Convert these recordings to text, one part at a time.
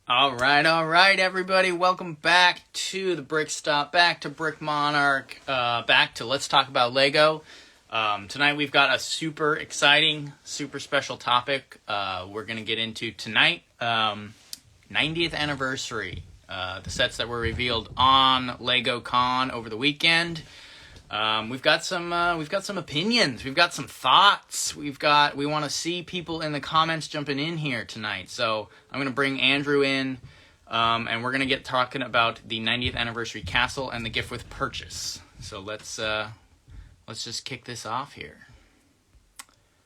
All right, everybody. Welcome back to the Brick Stop, back to Brick Monarch, back to Let's Talk About Lego. Tonight we've got a super exciting, super special topic we're going to get into tonight. 90th anniversary. The sets that were revealed on Lego Con over the weekend. We've got some opinions. We've got some thoughts. We want to see people in the comments jumping in here tonight. So I'm going to bring Andrew in, and we're going to get talking about the 90th anniversary castle and the gift with purchase. So let's just kick this off here.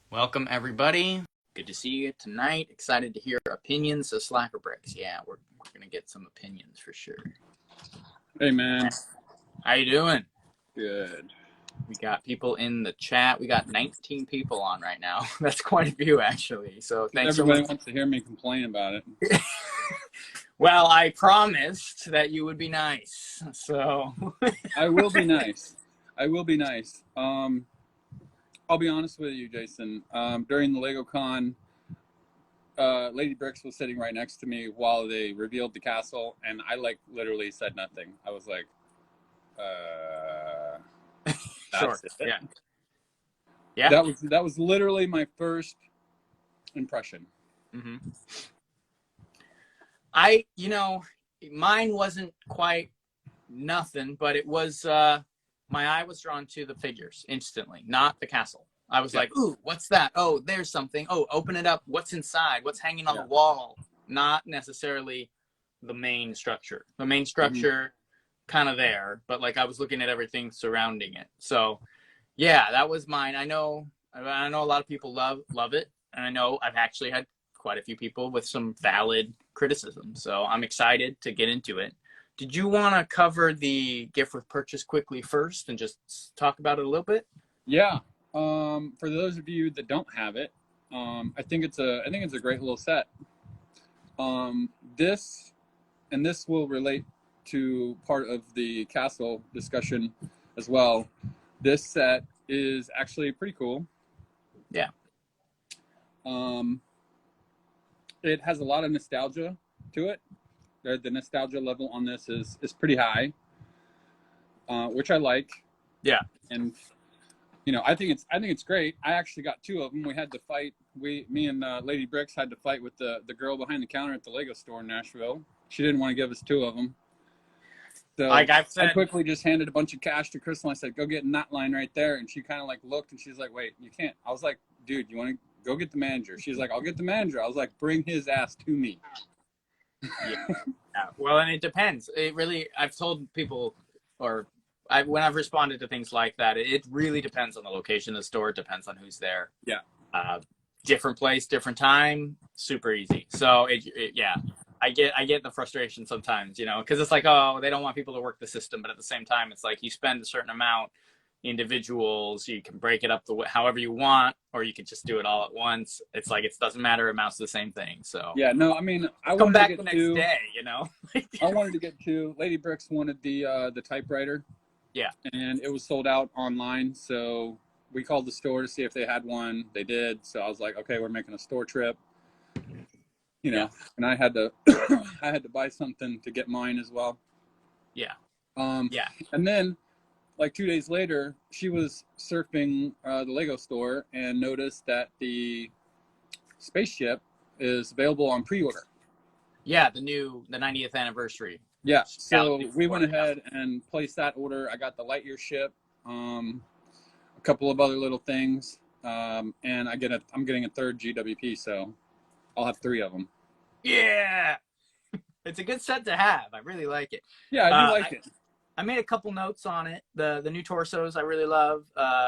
Welcome everybody. Good to see you tonight. Excited to hear opinions of Slacker Bricks. Yeah, we're going to get some opinions for sure. Hey man. How you doing? Good. We got people in the chat. We got 19 people on right now. That's quite a few, actually. So thanks so much. Everybody wants to hear me complain about it. Well, I promised that you would be nice. So I will be nice. I will be nice. I'll be honest with you, Jason. During the Lego Con, Lady Bricks was sitting right next to me while they revealed the castle, and I literally said nothing. I was like, sure. It. Yeah. That was literally my first impression. Mm-hmm. Mine wasn't quite nothing, but it was, my eye was drawn to the figures instantly, not the castle. I was like, ooh, what's that? Oh, there's something. Oh, open it up. What's inside? What's hanging on the wall? Not necessarily the main structure. The main structure kind of there, but I was looking at everything surrounding it. So yeah, that was mine. I know a lot of people love it, and I know I've actually had quite a few people with some valid criticism, so I'm excited to get into it. Did you want to cover the gift with purchase quickly first and just talk about it a little bit? Yeah. For those of you that don't have it, I think it's a great little set. This will relate to part of the castle discussion as well. This set is actually pretty cool. Yeah. It has a lot of nostalgia to it. The nostalgia level on this is pretty high, which I like. Yeah. And I think it's great. I actually got two of them. We had to fight. Me and Lady Bricks had to fight with the girl behind the counter at the Lego store in Nashville. She didn't want to give us two of them. So I quickly just handed a bunch of cash to Crystal. And I said, go get in that line right there. And she kind of looked and she's like, wait, you can't. I was like, dude, you want to go get the manager? She's like, I'll get the manager. I was like, bring his ass to me. Yeah. Well, and it depends. It really, I've told people, when I've responded to things like that, it really depends on the location of the store. It depends on who's there. Yeah. Different place, different time, super easy. So yeah. I get the frustration sometimes, because it's oh, they don't want people to work the system, but at the same time, it's you spend a certain amount, individuals, you can break it up however you want, or you can just do it all at once. It's it doesn't matter, it amounts to the same thing. So yeah, no, I mean, I come back the next day, I wanted to get two. Lady Bricks wanted the typewriter. Yeah. And it was sold out online, so we called the store to see if they had one. They did, so I was like, okay, we're making a store trip. And I had to buy something to get mine as well. Yeah. Yeah. And then 2 days later, she was surfing the Lego store and noticed that the spaceship is available on pre-order. Yeah, the 90th anniversary. Yeah. So we went ahead and placed that order. I got the Lightyear ship, a couple of other little things, and I'm getting a third GWP, so I'll have three of them. Yeah. It's a good set to have. I really like it. Yeah, I do like it. I made a couple notes on it. The new torsos I really love.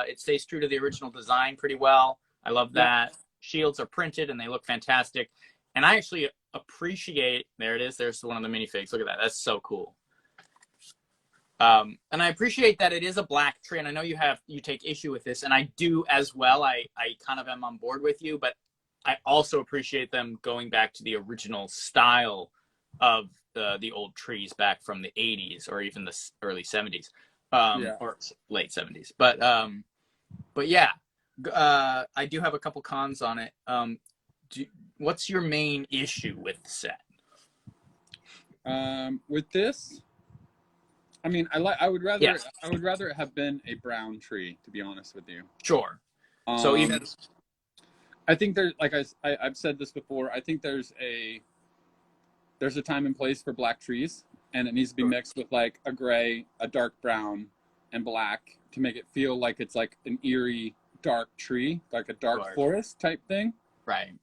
It stays true to the original design pretty well. I love that. Shields are printed and they look fantastic. And I actually appreciate, there it is. There's one of the minifigs. Look at that. That's so cool. And I appreciate that it is a black tree. And I know you take issue with this, and I do as well. I kind of am on board with you, but I also appreciate them going back to the original style of the old trees back from the 80s or even the early 70s, or late 70s. But yeah, I do have a couple cons on it. What's your main issue with the set? With this, I mean, I would rather Yes, it have been a brown tree, to be honest with you. sure. So even I think there's, like I've said this before. I think there's a time and place for black trees, and it needs to be mixed with like a gray, a dark brown, and black to make it feel like it's like an eerie dark tree, like a dark forest type thing. right.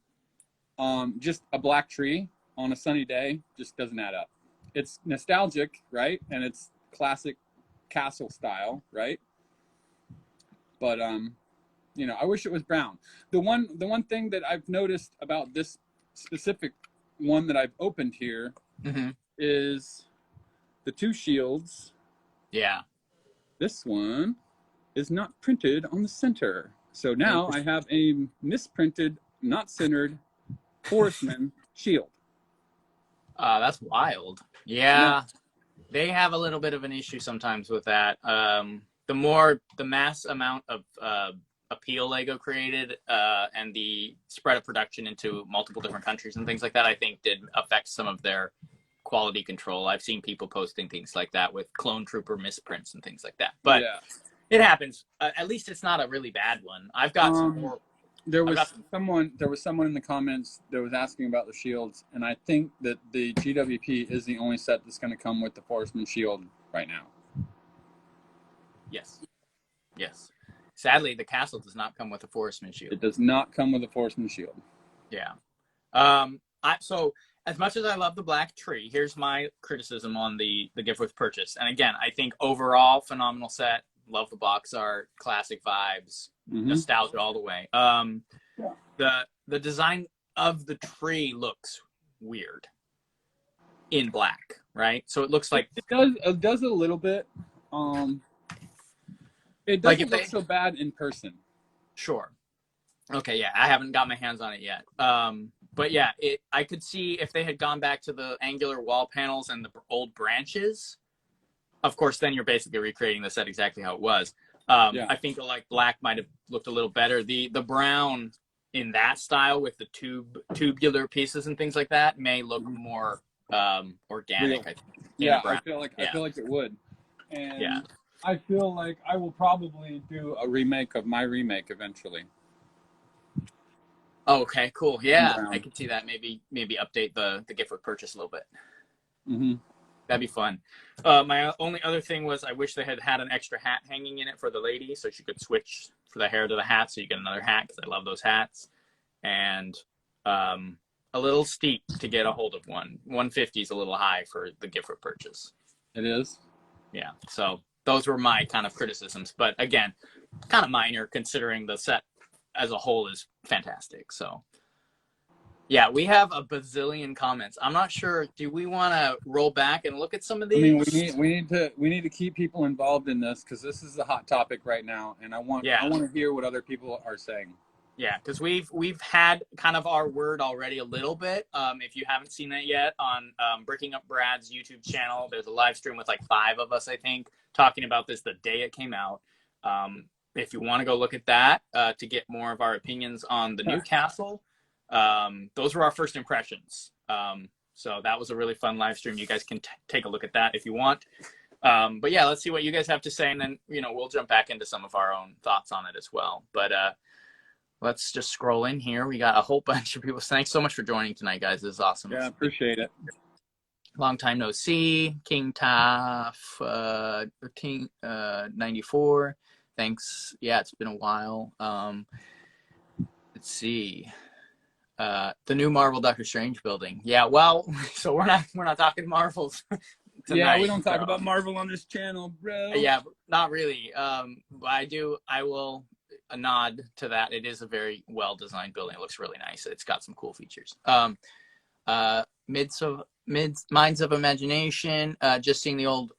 Just a black tree on a sunny day just doesn't add up. It's nostalgic, right? And it's classic castle style, right? But you know, I wish it was brown. The one thing that I've noticed about this specific one that I've opened here is the two shields. Yeah. This one is not printed on the center. So now I have a misprinted, not centered Forestman shield. That's wild. Yeah. They have a little bit of an issue sometimes with that. The mass amount of appeal Lego created and the spread of production into multiple different countries and things like that, I think did affect some of their quality control. I've seen people posting things like that with Clone Trooper misprints and things like that. But it happens. At least it's not a really bad one. I've got some more. There was someone in the comments that was asking about the shields, and I think that the GWP is the only set that's going to come with the Forestman shield right now. Yes. Sadly, the castle does not come with a Forestman shield. It does not come with a Forestman shield. Yeah. So as much as I love the black tree, here's my criticism on the gift with purchase. And again, I think overall phenomenal set. Love the box art, classic vibes, nostalgia all the way. The design of the tree looks weird in black, right? So it looks like it does a little bit. It doesn't look so bad in person. Sure. Okay, yeah, I haven't got my hands on it yet. But yeah, I could see if they had gone back to the angular wall panels and the old branches. Of course, then you're basically recreating the set exactly how it was. I think like black might have looked a little better. The brown in that style with the tubular pieces and things like that may look more organic. I think. I feel like it would. And I feel like I will probably do a remake of my remake eventually. Okay, cool. Yeah, I can see that. Maybe update the gift with purchase a little bit. That'd be fun. My only other thing was I wish they had an extra hat hanging in it for the lady so she could switch for the hair to the hat so you get another hat because I love those hats. And a little steep to get a hold of one. 150 is a little high for the gift with purchase. It is? Yeah, so those were my kind of criticisms. But again, kind of minor considering the set as a whole is fantastic. So yeah, we have a bazillion comments. I'm not sure. Do we want to roll back and look at some of these? I mean, we need to keep people involved in this because this is the hot topic right now, and I want to hear what other people are saying. Yeah, because we've had kind of our word already a little bit. If you haven't seen that yet, on Breaking Up Brad's YouTube channel, there's a live stream with like 5 of us, I think, talking about this the day it came out. If you want to go look at that to get more of our opinions on the new castle. Those were our first impressions. So that was a really fun live stream. You guys can take a look at that if you want. But yeah, let's see what you guys have to say. And then, we'll jump back into some of our own thoughts on it as well. But let's just scroll in here. We got a whole bunch of people. Thanks so much for joining tonight, guys. This is awesome. Yeah, appreciate it. Long time no see. King Taff, 94. Thanks. Yeah, it's been a while. Let's see. The new Marvel Doctor Strange building. Yeah, well, so we're not talking Marvels tonight. Yeah, we don't talk about Marvel on this channel, bro. Yeah, not really. But I will nod to that. It is a very well designed building. It looks really nice. It's got some cool features. Minds of Imagination. Just seeing the old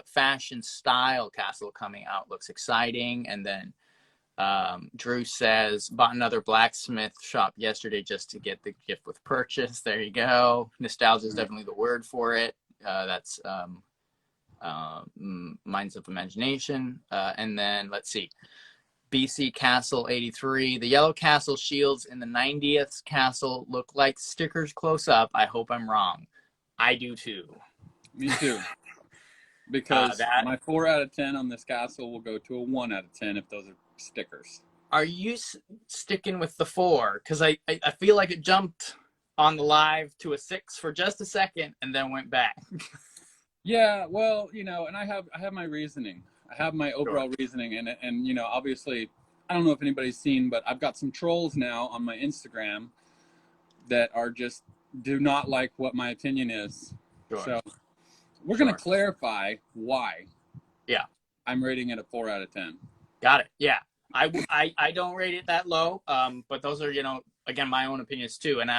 fashion style castle coming out looks exciting. And then Drew says, bought another blacksmith shop yesterday just to get the gift with purchase. There you go. Nostalgia is definitely the word for it. That's Minds of Imagination. And then let's see. BC Castle 83. The yellow castle shields in the 90th castle look like stickers close up. I hope I'm wrong. I do too. Me too. Because That my 4 out of 10 on this castle will go to a 1 out of 10 if those are stickers. Are you sticking with the 4? Because I feel like it jumped on the live to a 6 for just a second and then went back. Yeah, well, and I have my reasoning. I have my Sure. overall reasoning, and obviously, I don't know if anybody's seen, but I've got some trolls now on my Instagram that are just do not like what my opinion is. Sure. So we're Sure. gonna clarify why. Yeah. I'm rating it a 4 out of 10. Got it. Yeah. I don't rate it that low. But those are, again, my own opinions too. And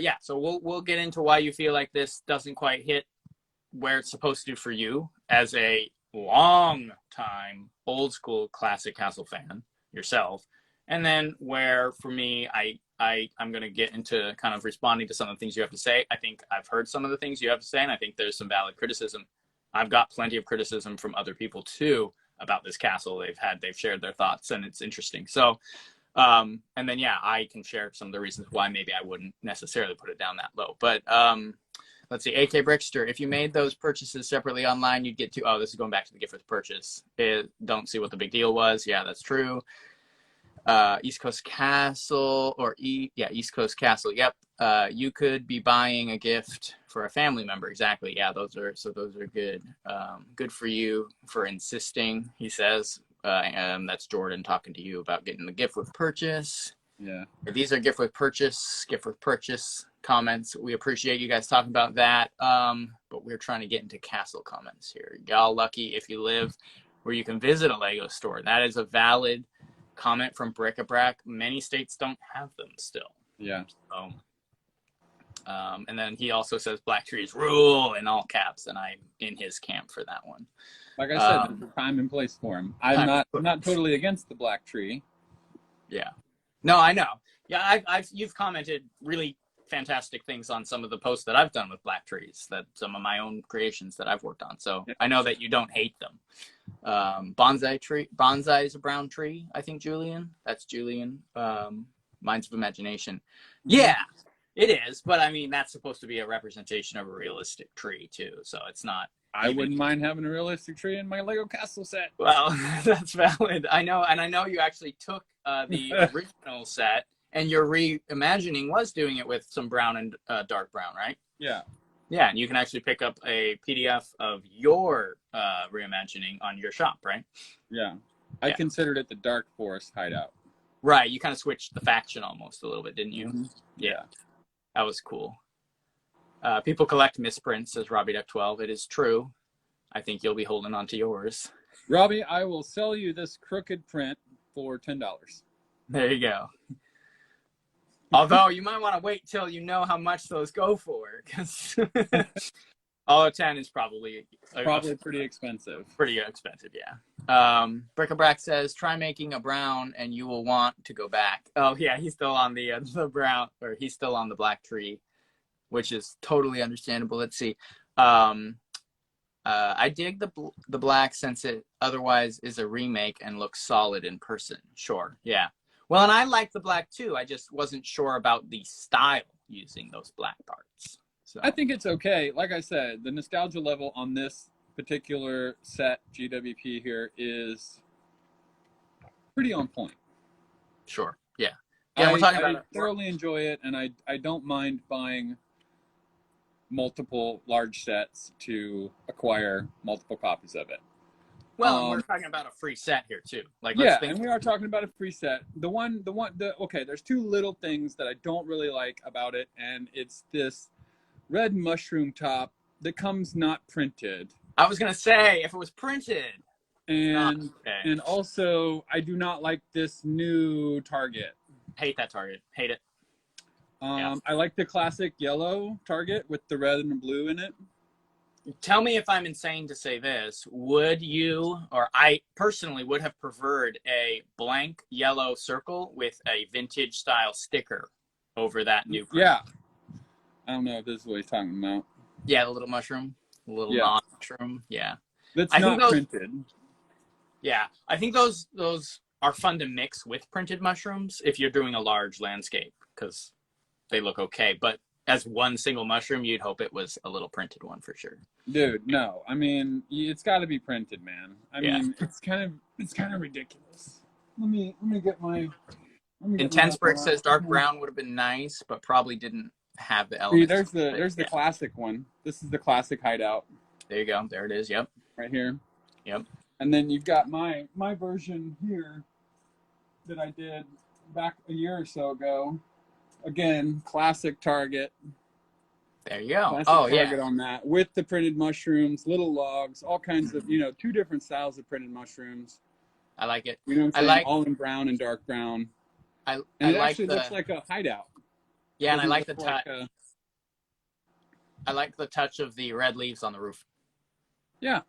yeah, so we'll get into why you feel like this doesn't quite hit where it's supposed to for you as a long time old school classic castle fan yourself. And then where for me I'm going to get into kind of responding to some of the things you have to say. I think I've heard some of the things you have to say, and I think there's some valid criticism. I've got plenty of criticism from other people too about this castle. They've shared their thoughts, and it's interesting. So and then, yeah, I can share some of the reasons why maybe I wouldn't necessarily put it down that low. But let's see, AK Brickster, if you made those purchases separately online, you'd get to, oh, this is going back to the gift with purchase. Don't see what the big deal was. Yeah, that's true. East Coast Castle, East Coast Castle. Yep. You could be buying a gift for a family member. Exactly. Yeah, those are good. Good for you for insisting, he says. That's Jordan talking to you about getting the gift with purchase. Yeah. These are gift with purchase comments. We appreciate you guys talking about that. But we're trying to get into castle comments here. Y'all lucky if you live where you can visit a Lego store. That is a valid comment from Bric-a-Brac. Many states don't have them still. Yeah. So, and then he also says Black Trees rule in all caps, and I'm in his camp for that one. Like I said, there's a time and place for him. I'm not totally against the black tree. Yeah. No, I know. Yeah, you've commented really fantastic things on some of the posts that I've done with black trees, that some of my own creations that I've worked on. So I know that you don't hate them. Bonsai is a brown tree, I think, Julian. That's Julian. Minds of Imagination. Yeah, it is. But I mean, that's supposed to be a representation of a realistic tree too. So it's not. I wouldn't mind having a realistic tree in my Lego castle set. Well, that's valid. I know. And I know you actually took the original set, and your reimagining was doing it with some brown and dark brown, right? Yeah. Yeah, and you can actually pick up a PDF of your reimagining on your shop, right? Yeah. I considered it the Dark Forest hideout. Right, you kind of switched the faction almost a little bit, didn't you? Mm-hmm. Yeah, that was cool. People collect misprints, says Robbie Duck 12. It is true. I think you'll be holding on to yours. Robbie, I will sell you this crooked print for $10. There you go. Although you might want to wait till you know how much those go for, because although 10 is probably pretty expensive. Pretty expensive, yeah. Bric-a-Brac says, try making a brown and you will want to go back. Oh yeah, he's still on the brown, or he's still on the black tree, which is totally understandable. Let's see. I dig the black since it otherwise is a remake and looks solid in person. Sure, yeah. Well, and I like the black too. I just wasn't sure about the style using those black parts. So I think it's okay. Like I said, the nostalgia level on this particular set, GWP here, is pretty on point. Sure, yeah. Yeah, we're talking about I thoroughly enjoy it, and I don't mind buying multiple large sets to acquire multiple copies of it. Well, we're talking about a free set here too. And we are talking about a free set. Okay, there's two little things that I don't really like about it, and it's this red mushroom top that comes not printed. I was gonna say, if it was printed. And also, I do not like this new target. Hate that target. Hate it. I like the classic yellow target with the red and the blue in it. Tell me if I'm insane to say this. Would you, or I personally would have preferred a blank yellow circle with a vintage style sticker over that new print? Yeah. I don't know if this is what he's talking about. Yeah, the little mushroom. The little non-mushroom. Yeah. That's not printed. Yeah. I think those are fun to mix with printed mushrooms if you're doing a large landscape, because they look okay. But as one single mushroom, you'd hope it was a little printed one for sure. Dude, no. I mean, it's got to be printed, man. I Yeah. mean, it's kind of ridiculous. Let me get my Intense Brick other says dark one. brown would have been nice, but probably didn't have the See, elements. there's the classic one. This is the classic hideout There you go. There it is. Yep. right here. Yep. And then you've got my version here that I did back a year or so ago. Again, classic Target. There you go. Classic Oh Target yeah. on that with the printed mushrooms, little logs, all kinds of, two different styles of printed mushrooms. I like it. You know what I I'm saying? like. All in brown and dark brown. I And it like actually the. looks like a hideout. Yeah, and I Doesn't like the look touch. like I like the touch of the red leaves on the roof. yeah.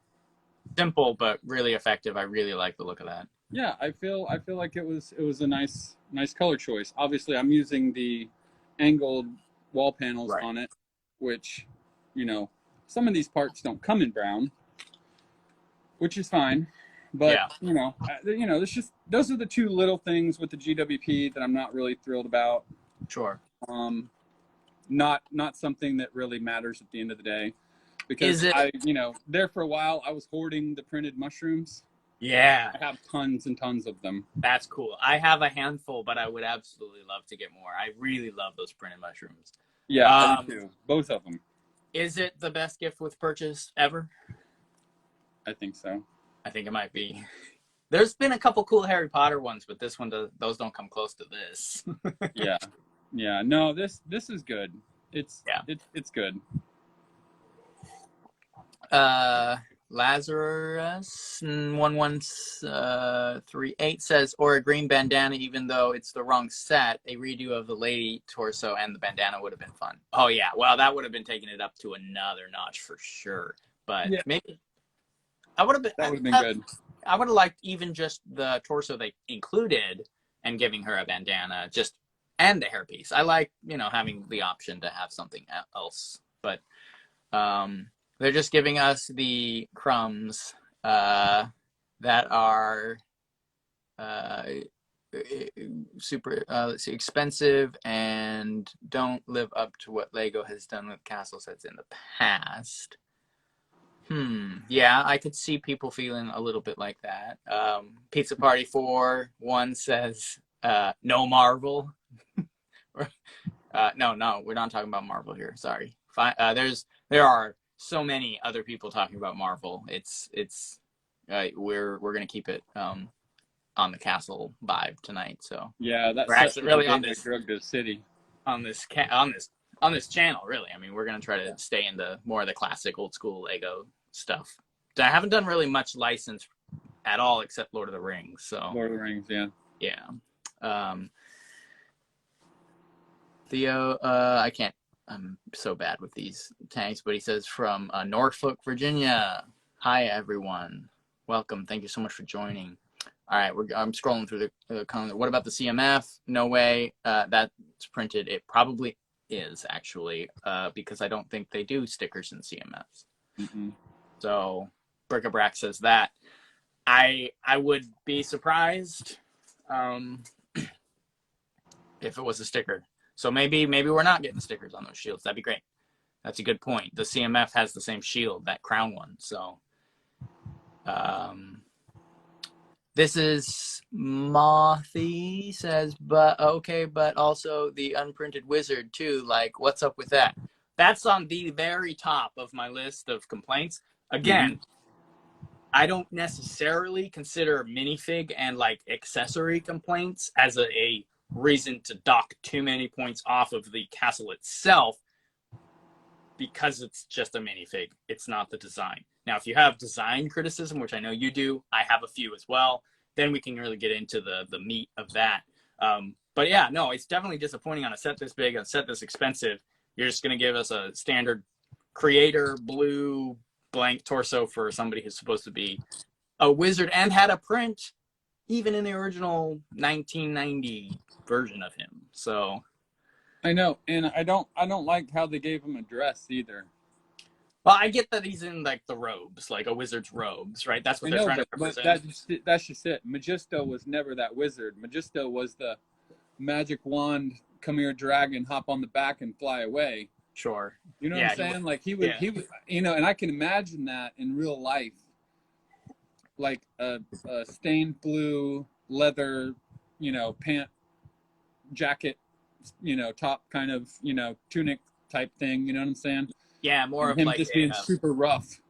Simple but really effective. I really like the look of that. Yeah, I feel like it was a nice color choice. Obviously, I'm using the angled wall panels Right. on it, which, some of these parts don't come in brown, which is fine. But Yeah. it's just those are the two little things with the GWP that I'm not really thrilled about. Sure. Not something that really matters at the end of the day, because Is it? there for a while I was hoarding the printed mushrooms. Yeah. I have tons and tons of them. That's cool. I have a handful, but I would absolutely love to get more. I really love those printed mushrooms. Yeah, I do too. Both of them. Is it the best gift with purchase ever? I think so. I think it might be. There's been a couple cool Harry Potter ones, but this one those don't come close to this. Yeah. No, this is good. It's good. Lazarus 1138 says, or a green bandana, even though it's the wrong set. A redo of the lady torso and the bandana would have been fun. Oh yeah, well that would have been taking it up to another notch for sure. But maybe that would have been good. I would have liked even just the torso they included and giving her a bandana, and the hairpiece. I like having the option to have something else, but they're just giving us the crumbs that are super expensive and don't live up to what Lego has done with castle sets in the past. Yeah, I could see people feeling a little bit like that. Pizza Party 4-1 says, no Marvel. No, we're not talking about Marvel here. Sorry. There are so many other people talking about Marvel. We're gonna keep it on the castle vibe tonight. So yeah, that's we're actually really on this drug to city on this channel. Really, I mean, we're gonna try to stay in the more of the classic old school Lego stuff. I haven't done really much license at all except Lord of the Rings. So Lord of the Rings, yeah. Theo, I'm so bad with these tags, but he says from Norfolk, Virginia. Hi, everyone. Welcome. Thank you so much for joining. All right, I'm scrolling through the comment. What about the CMF? No way. That's printed. It probably is, actually, because I don't think they do stickers in CMFs. Mm-hmm. So Bric-a-Brac says that. I would be surprised if it was a sticker. So maybe we're not getting stickers on those shields. That'd be great. That's a good point. The CMF has the same shield, that crown one. So this is Mothy says, but okay, but also the unprinted wizard too. Like, what's up with that? That's on the very top of my list of complaints. Again, I don't necessarily consider minifig and like accessory complaints as a reason to dock too many points off of the castle itself, because it's just a minifig. It's not the design. Now, if you have design criticism, which I know you do, I have a few as well, then we can really get into the meat of that. But yeah, no, it's definitely disappointing on a set this big, on a set this expensive. You're just going to give us a standard creator blue blank torso for somebody who's supposed to be a wizard and had a print even in the original 1990 version of him. So I know, and I don't like how they gave him a dress either. Well, I get that he's in like the robes, like a wizard's robes, right? That's what they're trying to represent. That's just it. Magisto was never that wizard. Magisto was the magic wand come here, dragon, hop on the back and fly away. Sure. You know what Yeah. I'm saying? Like Yeah. he would, and I can imagine that in real life, like a stained blue leather, pant, jacket, top kind of, tunic type thing. You know what I'm saying? Yeah. More And of him like just being super rough.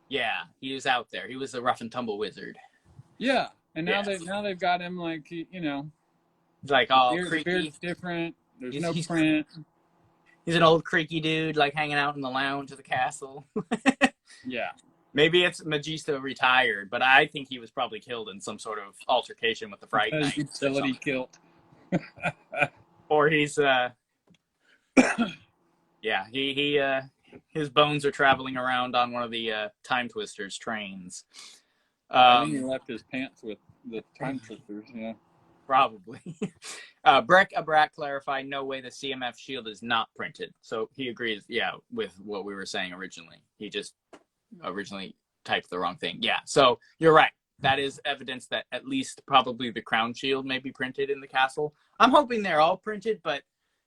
yeah. He was out there. He was the rough and tumble wizard. Yeah. And Yeah. now they've got him like, It's like all the creaky. beard's different. There's He's no he's print. he's an old creaky dude, like hanging out in the lounge of the castle. Yeah. Maybe it's Magisto retired, but I think he was probably killed in some sort of altercation with the Fright Knights Utility kilt. or he's yeah, he his bones are traveling around on one of the Time Twisters trains. I think he left his pants with the Time Twisters. Yeah. Probably. Breck Abrak clarified, no way the CMF shield is not printed. So he agrees, yeah, with what we were saying originally. He just originally typed the wrong thing. Yeah, so you're right. That is evidence that at least probably the crown shield may be printed in the castle. I'm hoping they're all printed, but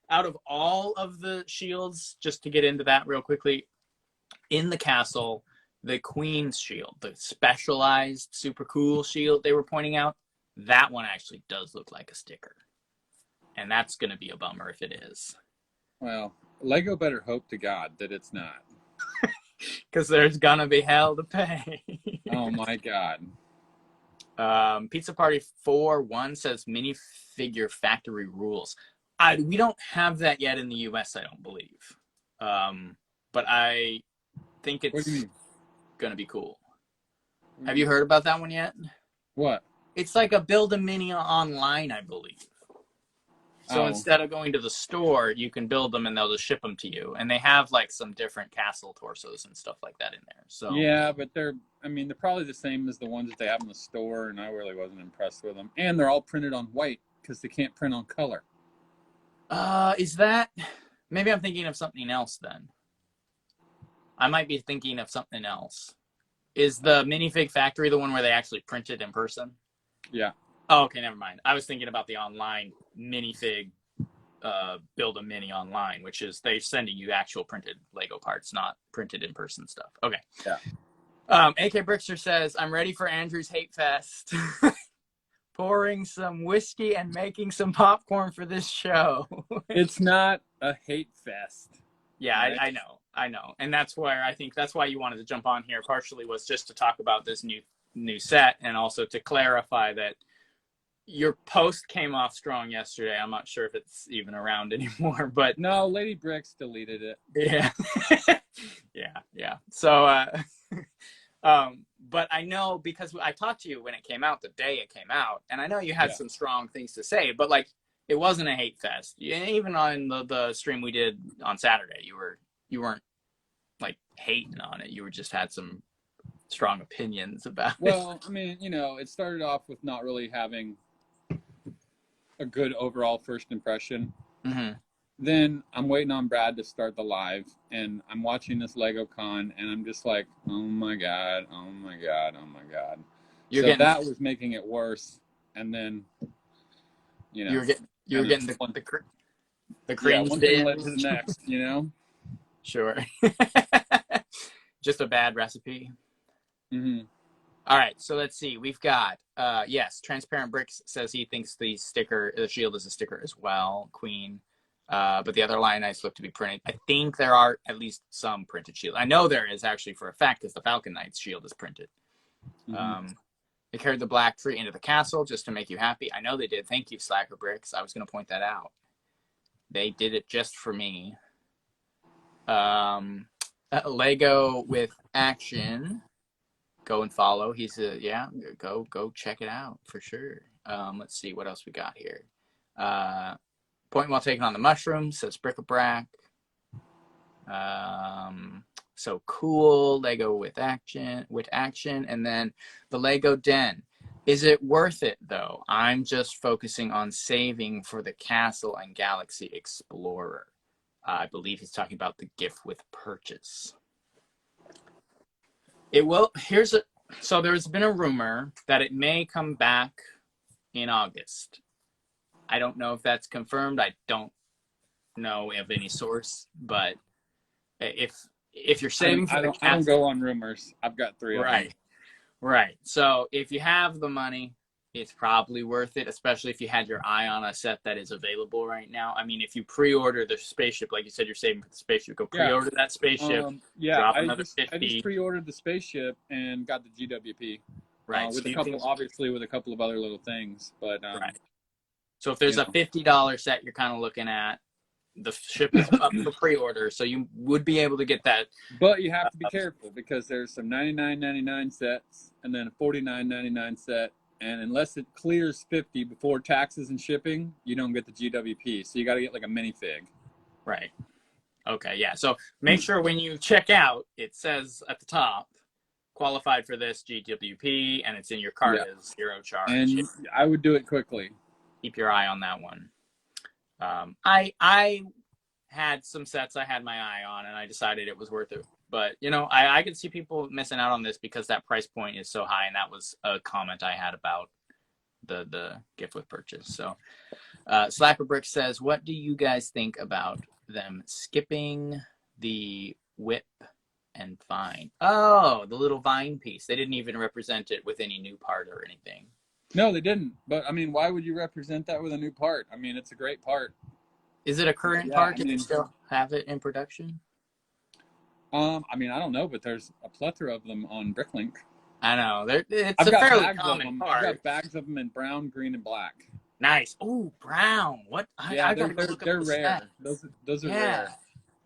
out of all of the shields, just to get into that real quickly, in the castle, the Queen's shield, the specialized, super cool shield they were pointing out, that one actually does look like a sticker. And that's going to be a bummer if it is. Well, Lego better hope to God that it's not. Because there's going to be hell to pay. Oh, my God. Pizza Party 4-1 says minifigure factory rules. We don't have that yet in the US, I don't believe. But I think it's going to be cool. Have you heard about that one yet? What? It's like a build a mini online, I believe. So instead of going to the store, you can build them and they'll just ship them to you. And they have like some different castle torsos and stuff like that in there. So yeah, but they're probably the same as the ones that they have in the store, and I really wasn't impressed with them. And they're all printed on white because they can't print on color. Is that... Maybe I'm thinking of something else then. I might be thinking of something else. Is the minifig factory the one where they actually print it in person? Yeah. Oh, okay, never mind. I was thinking about the online minifig build a mini online, which is they're sending you actual printed Lego parts, not printed in person stuff. Okay. Yeah. AK Brickster says, I'm ready for Andrew's hate fest. Pouring some whiskey and making some popcorn for this show. It's not a hate fest. Yeah, right? I know. And that's where I think that's why you wanted to jump on here partially was just to talk about this new set and also to clarify that your post came off strong yesterday. I'm not sure if it's even around anymore, but no, Lady Bricks deleted it. Yeah. yeah. So, but I know because I talked to you when it came out, the day it came out, and I know you had some strong things to say, but like, it wasn't a hate fest. Even on the stream we did on Saturday, you weren't like hating on it. You were just had some strong opinions about it. Well, I mean, it started off with not really having a good overall first impression. Mm-hmm. Then I'm waiting on Brad to start the live, and I'm watching this Lego Con, and I'm just like, oh my god. That was making it worse. And then, you were getting the cringe. One thing led to the next, Sure. Just a bad recipe. Mm-hmm. All right, so let's see. We've got yes, Transparent Bricks says he thinks the shield is a sticker as well. Queen. But the other Lion Knights look to be printed. I think there are at least some printed shields. I know there is actually for a fact because the Falcon Knight's shield is printed. Mm-hmm. They carried the black tree into the castle just to make you happy. I know they did. Thank you, Slacker Bricks. I was going to point that out. They did it just for me. Lego with action. Go and follow. He's go check it out for sure. Let's see what else we got here. Point while taking on the mushroom, says Brick-a-Brack. So cool. Lego with action. And then the Lego Den. Is it worth it, though? I'm just focusing on saving for the Castle and Galaxy Explorer. I believe he's talking about the gift with purchase. It will. So there's been a rumor that it may come back in August. I don't know if that's confirmed. I don't know of any source, but if you're saving for the I don't castle, go on rumors. I've got 3 of them. right, right. So if you have the money, it's probably worth it, especially if you had your eye on a set that is available right now. I mean, if you pre-order the spaceship, like you said, you're saving for the spaceship, go Yeah. pre-order that spaceship, Yeah, drop I another just 50. pre-ordered the spaceship and got the GWP. Right. With So a you couple, can, obviously, with a couple of other little things, but right. So if there's you a $50 set you're kind of looking at, the ship is up for pre-order, so you would be able to get that. but you have to be careful because there's some 99.99 sets and then a 49.99 set, and unless it clears 50 before taxes and shipping, you don't get the GWP. So you got to get like a minifig. Right. Okay. Yeah. So make sure when you check out, it says at the top, qualified for this GWP, and it's in your cart Yeah. as zero charge. And I would do it quickly. Keep your eye on that one. I had some sets I had my eye on, and I decided it was worth it. But I could see people missing out on this because that price point is so high, and that was a comment I had about the gift with purchase. So Slacker Brick says, what do you guys think about them skipping the whip and vine? Oh, the little vine piece. They didn't even represent it with any new part or anything. No, they didn't. But I mean, why would you represent that with a new part? I mean, it's a great part. Is it a current part? Do they still have it in production? I mean, I don't know, but there's a plethora of them on Bricklink. I know. It's a fairly common part. I've got bags of them in brown, green, and black. Nice. Oh, brown. What? Yeah, they're rare. Those are rare.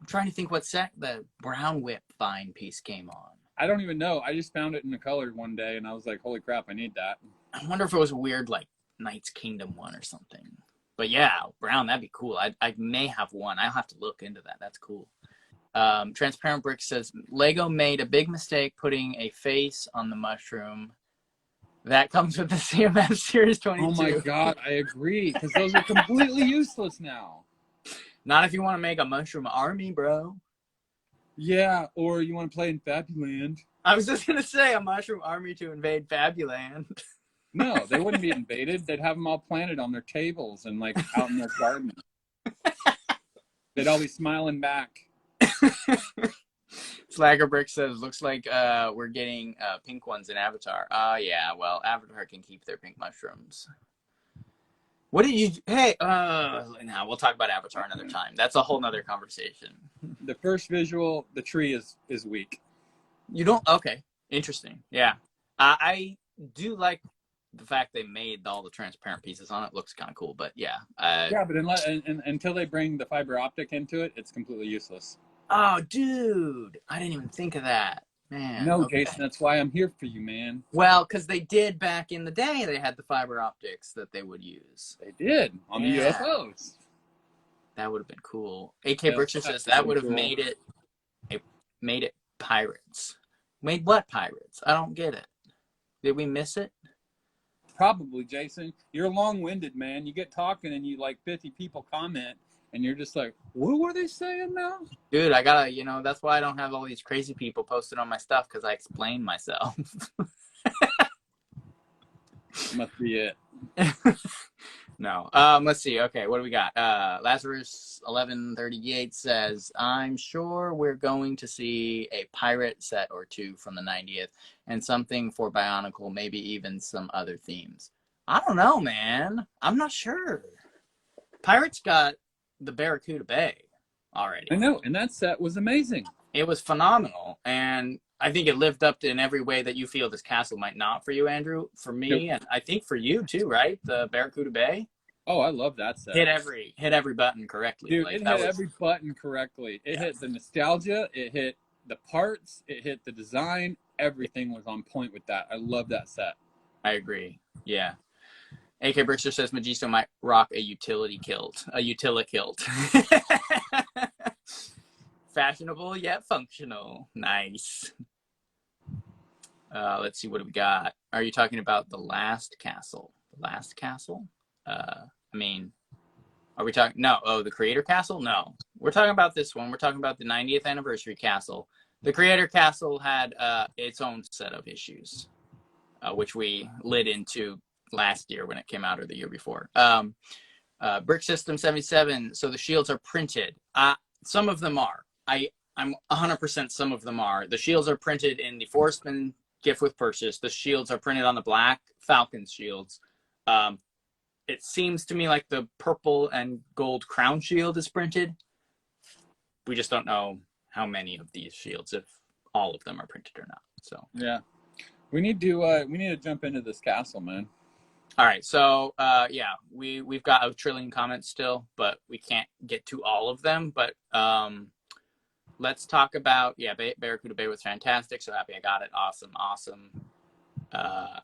I'm trying to think what set the brown whip vine piece came on. I don't even know. I just found it in the colored one day, and I was like, holy crap, I need that. I wonder if it was a weird, like, Knight's Kingdom one or something. But yeah, brown, that'd be cool. I may have one. I'll have to look into that. That's cool. Transparent Brick says, Lego made a big mistake putting a face on the mushroom. That comes with the CMF Series 22. Oh my god, I agree. Because those are completely useless now. Not if you want to make a mushroom army, bro. Yeah, or you want to play in Fabuland. I was just going to say a mushroom army to invade Fabuland. No, they wouldn't be invaded. They'd have them all planted on their tables and like out in their garden. They'd all be smiling back. Slacker Brick says, looks like we're getting pink ones in Avatar. Yeah, well, Avatar can keep their pink mushrooms. What did you... Hey, now we'll talk about Avatar another time. That's a whole nother conversation. The first visual, the tree is weak. You don't... Okay, interesting. Yeah. I do like the fact they made all the transparent pieces on it. Looks kind of cool, but yeah. Yeah, but until they bring the fiber optic into it, it's completely useless. Oh, dude. I didn't even think of that. Man. No, okay. Jason, that's why I'm here for you, man. Well, because they did back in the day, they had the fiber optics that they would use. They did on the UFOs. That would have been cool. AK Britcher says that would have made it pirates. Made what pirates? I don't get it. Did we miss it? Probably, Jason. You're long-winded, man. You get talking and you like 50 people comment and you're just like, what were they saying now? Dude, I gotta, that's why I don't have all these crazy people posted on my stuff, because I explain myself. Must be it. No. Let's see. Okay, what do we got? Lazarus 1138 says, I'm sure we're going to see a pirate set or two from the 90th and something for Bionicle, maybe even some other themes. I don't know, man. I'm not sure. Pirates got the Barracuda Bay already. I know, and that set was amazing. It was phenomenal, and I think it lived up to in every way that you feel this castle might not for you, Andrew. For me, and I think for you too, right? The Barracuda Bay. Oh, I love that set. Hit every button correctly. Dude, it hit every button correctly. It hit the nostalgia. It hit the parts. It hit the design. Everything was on point with that. I love that set. I agree. Yeah. AK Brickster says Magisto might rock a utility kilt. A utila kilt. Fashionable yet functional. Nice. Let's see, what do we got? Are you talking about the last castle? The last castle? I mean, are we talking? No. Oh, the Creator Castle? No. We're talking about this one. We're talking about the 90th anniversary castle. The Creator Castle had its own set of issues, which we lit into last year when it came out, or the year before. Brick System 77. So the shields are printed. Some of them are. I'm 100% some of them are. The shields are printed in the Forestman gift with purchase. The shields are printed on the black Falcon shields. It seems to me like the purple and gold crown shield is printed. We just don't know how many of these shields, if all of them are printed or not. So yeah, we need to jump into this castle, man. all right, so yeah, we've got a trillion comments still, but we can't get to all of them. But let's talk about Barracuda Bay was fantastic. So happy I got it. Awesome.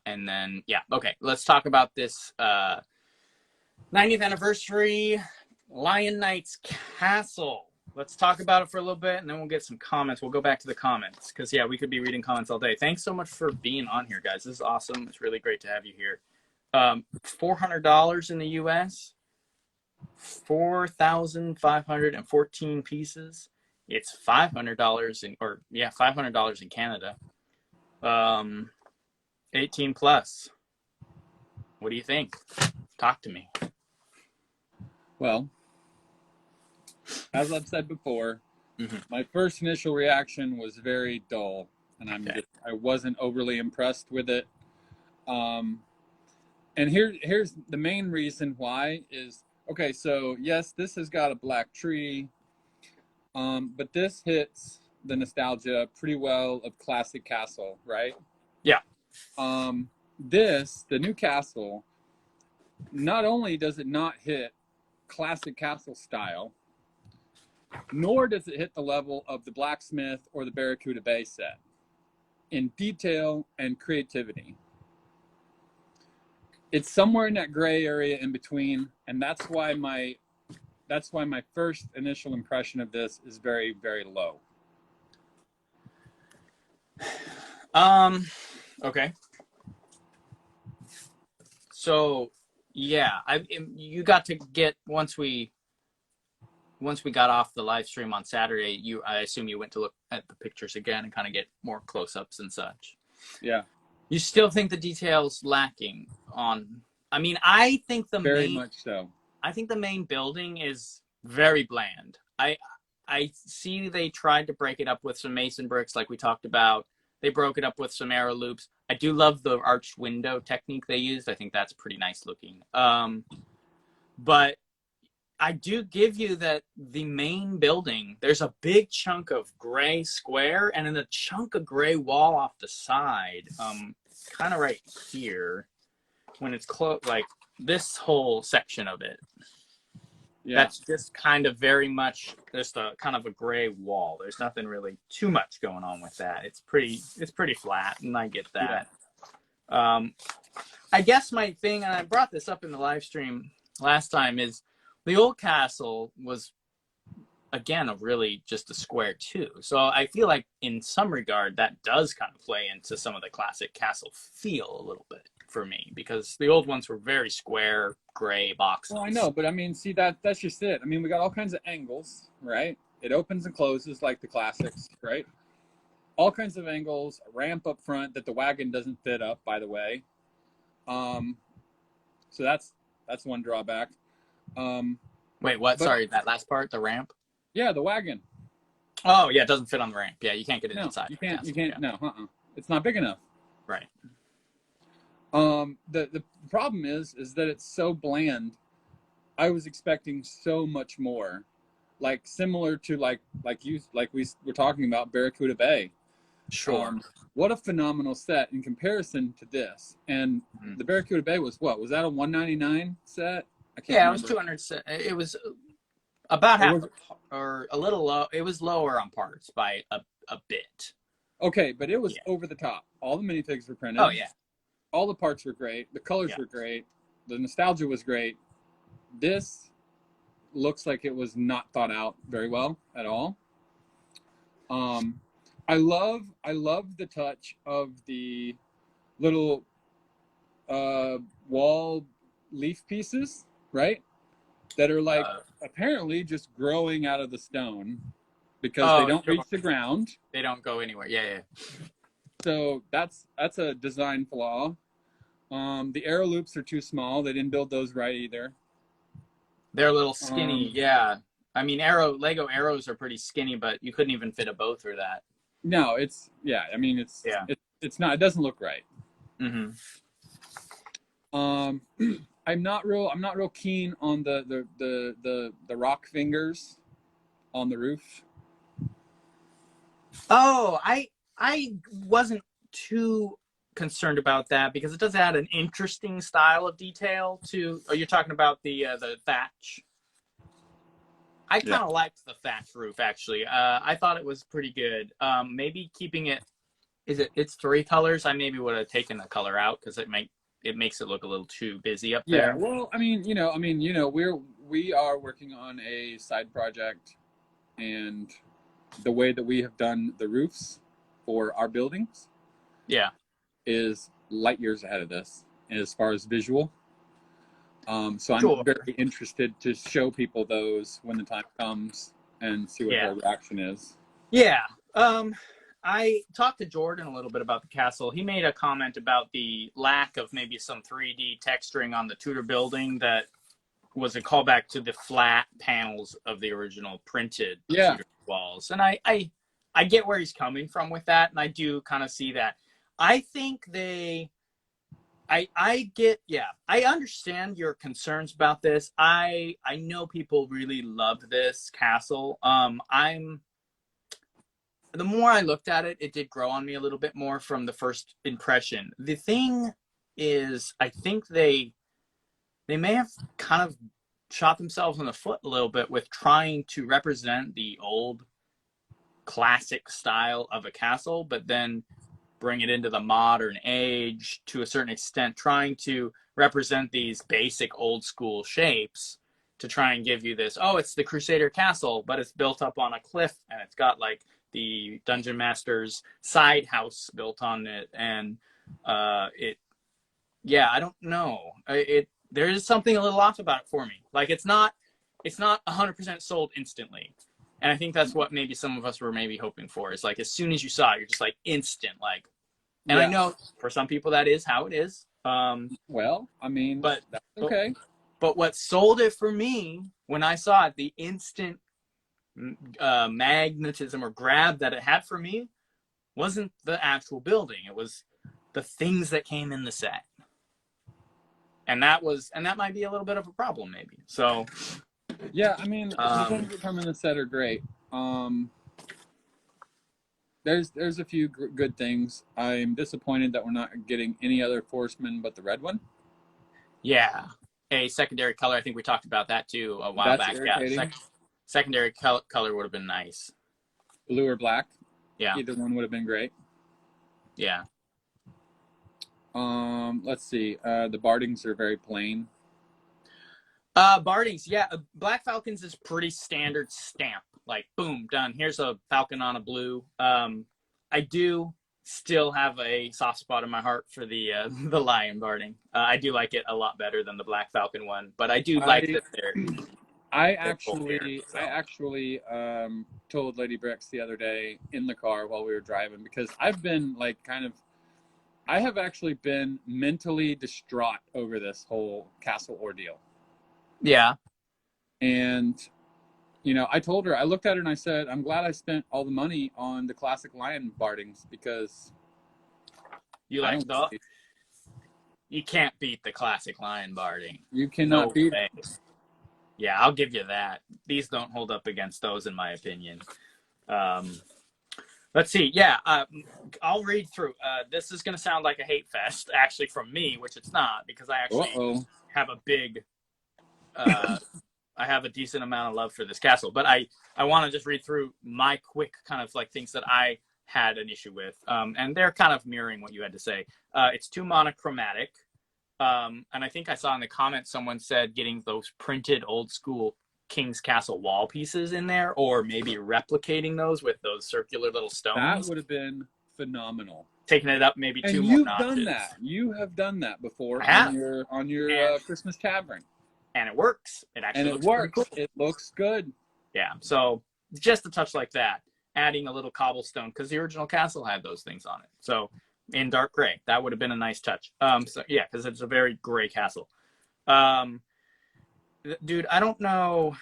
And then yeah, okay, let's talk about this 90th anniversary Lion Knights Castle. Let's talk about it for a little bit, and then we'll get some comments. We'll go back to the comments, because, yeah, we could be reading comments all day. Thanks so much for being on here, guys. This is awesome. It's really great to have you here. $400 in the U.S., 4,514 pieces. It's $500 in Canada. 18 plus. What do you think? Talk to me. Well, as I've said before, my first initial reaction was very dull, and I wasn't overly impressed with it. And here's the main reason why is, okay, so yes, this has got a black tree, but this hits the nostalgia pretty well of classic castle, right? Yeah. The new castle, not only does it not hit classic castle style, nor does it hit the level of the Blacksmith or the Barracuda Bay set in detail and creativity. It's somewhere in that gray area in between, and that's why my first initial impression of this is very, very low. Okay. So yeah, you got to get once we got off the live stream on Saturday, I assume you went to look at the pictures again and kind of get more close-ups and such. Yeah. You still think the details lacking on? I mean, I think very much so. I think the main building is very bland. I see they tried to break it up with some mason bricks, like we talked about. They broke it up with some arrow loops. I do love the arched window technique they used. I think that's pretty nice looking. But I do give you that the main building, there's a big chunk of gray square and then a chunk of gray wall off the side, kind of right here, when it's close, like this whole section of it. Yeah. That's just kind of very much just a kind of a gray wall. There's nothing really too much going on with that. It's pretty flat, and I get that. Yeah. I guess my thing, and I brought this up in the live stream last time, is the old castle was, again, really just a square too. So I feel like in some regard that does kind of play into some of the classic castle feel a little bit for me, because the old ones were very square, gray boxes. Well, I know, but I mean, see, that's just it. I mean, we got all kinds of angles, right? It opens and closes like the classics, right? All kinds of angles, a ramp up front that the wagon doesn't fit up, by the way. So that's one drawback. Wait, what? Sorry, that last part, the ramp? Yeah, the wagon. Oh, yeah, it doesn't fit on the ramp. Yeah, you can't get it inside. You can't. Yeah. No, it's not big enough. Right. The problem is that it's so bland. I was expecting so much more, like similar to like we were talking about Barracuda Bay. Sure. What a phenomenal set in comparison to this. And the Barracuda Bay was what? Was that a $199 set? I can't remember. It was 200. It was about half or a little low. It was lower on parts by a bit. Okay, but it was over the top. All the minifigs were printed. Oh yeah. All the parts were great. The colors were great. The nostalgia was great. This looks like it was not thought out very well at all. I love the touch of the little wall leaf pieces, right? That are like apparently just growing out of the stone because they don't reach the ground. They don't go anywhere. Yeah. So that's a design flaw. The arrow loops are too small. They didn't build those right either. They're a little skinny. Um, Yeah. I mean, Lego arrows are pretty skinny, but you couldn't even fit a bow through that. no, it's yeah. I mean, Yeah. it's not. It doesn't look right. Hmm. Um, I'm not real keen on the rock fingers on the roof. Oh, I wasn't too concerned about that because it does add an interesting style of detail to. Oh, you're talking about the thatch. I Yeah. kind of liked the thatch roof actually. I thought it was pretty good. Maybe keeping it. It's three colors. I maybe would have taken a color out because it makes it look a little too busy up Yeah. there. Well, we are working on a side project, and the way that we have done the roofs for our buildings Yeah. is light years ahead of this as far as visual. So I'm Sure. very interested to show people those when the time comes and see what Yeah. their reaction is. Yeah. I talked to Jordan a little bit about the castle. He made a comment about the lack of maybe some 3D texturing on the Tudor building that was a callback to the flat panels of the original printed Yeah. Tudor walls. And I get where he's coming from with that, and I do kind of see that. I think I get, yeah, I understand your concerns about this. I know people really loved this castle. The more I looked at it, it did grow on me a little bit more from the first impression. The thing is, I think they may have kind of shot themselves in the foot a little bit with trying to represent the old classic style of a castle, but then bring it into the modern age to a certain extent, trying to represent these basic old school shapes to try and give you this, oh, it's the Crusader Castle, but it's built up on a cliff and it's got like the Dungeon Master's side house built on it. And yeah, I don't know. There is something a little off about it for me. Like it's not 100% sold instantly. And I think that's what maybe some of us were maybe hoping for is like as soon as you saw it, you're just like instant, like, and I Yeah. know for some people that is how it is. Well, I mean, But that's but okay. but what sold it for me when I saw it, the instant magnetism or grab that it had for me wasn't the actual building. It was the things that came in the set, and that might be a little bit of a problem, maybe. So Yeah, I mean, the um, things that come in the set are great. There's a few good things. I'm disappointed that we're not getting any other Forceman but the red one. yeah, a secondary color. I think we talked about that too a while That's back. Yeah, irritating. secondary color would have been nice. Blue or black, Yeah, either one would have been great. yeah. Let's see. The Bardings are very plain. Bardings, yeah. Black Falcons is pretty standard stamp. Like, boom, done. Here's a falcon on a blue. I do still have a soft spot in my heart for the the lion barding. I do like it a lot better than the Black Falcon one, but I do like I that they're both here. So I actually told Lady Brix the other day in the car while we were driving because I've been like I have actually been mentally distraught over this whole castle ordeal. yeah, And I told her, I looked at her and I said, I'm glad I spent all the money on the classic lion bardings because you I like don't the you can't beat the classic lion barding. you cannot No beat way. Yeah, I'll give you that. These don't hold up against those, in my opinion. Um, Let's see. Yeah, I'll read through. This is going to sound like a hate fest, actually, from me, which it's not, because I actually Uh-oh. have a big, uh, I have a decent amount of love for this castle. But I want to just read through my quick kind of like things that I had an issue with, and they're kind of mirroring what you had to say. It's too monochromatic, and I think I saw in the comments someone said getting those printed old school King's Castle wall pieces in there, or maybe replicating those with those circular little That stones, would have been phenomenal. taking it up maybe And two more you've done notches. that. You have done that before I have, on your and Christmas tavern. and it works. It And actually it looks pretty works. cool. It looks good. Yeah, so just a touch like that, adding a little cobblestone because the original castle had those things on it. So in dark gray, that would have been a nice touch. So yeah, because it's a very gray castle. Um, dude, I don't know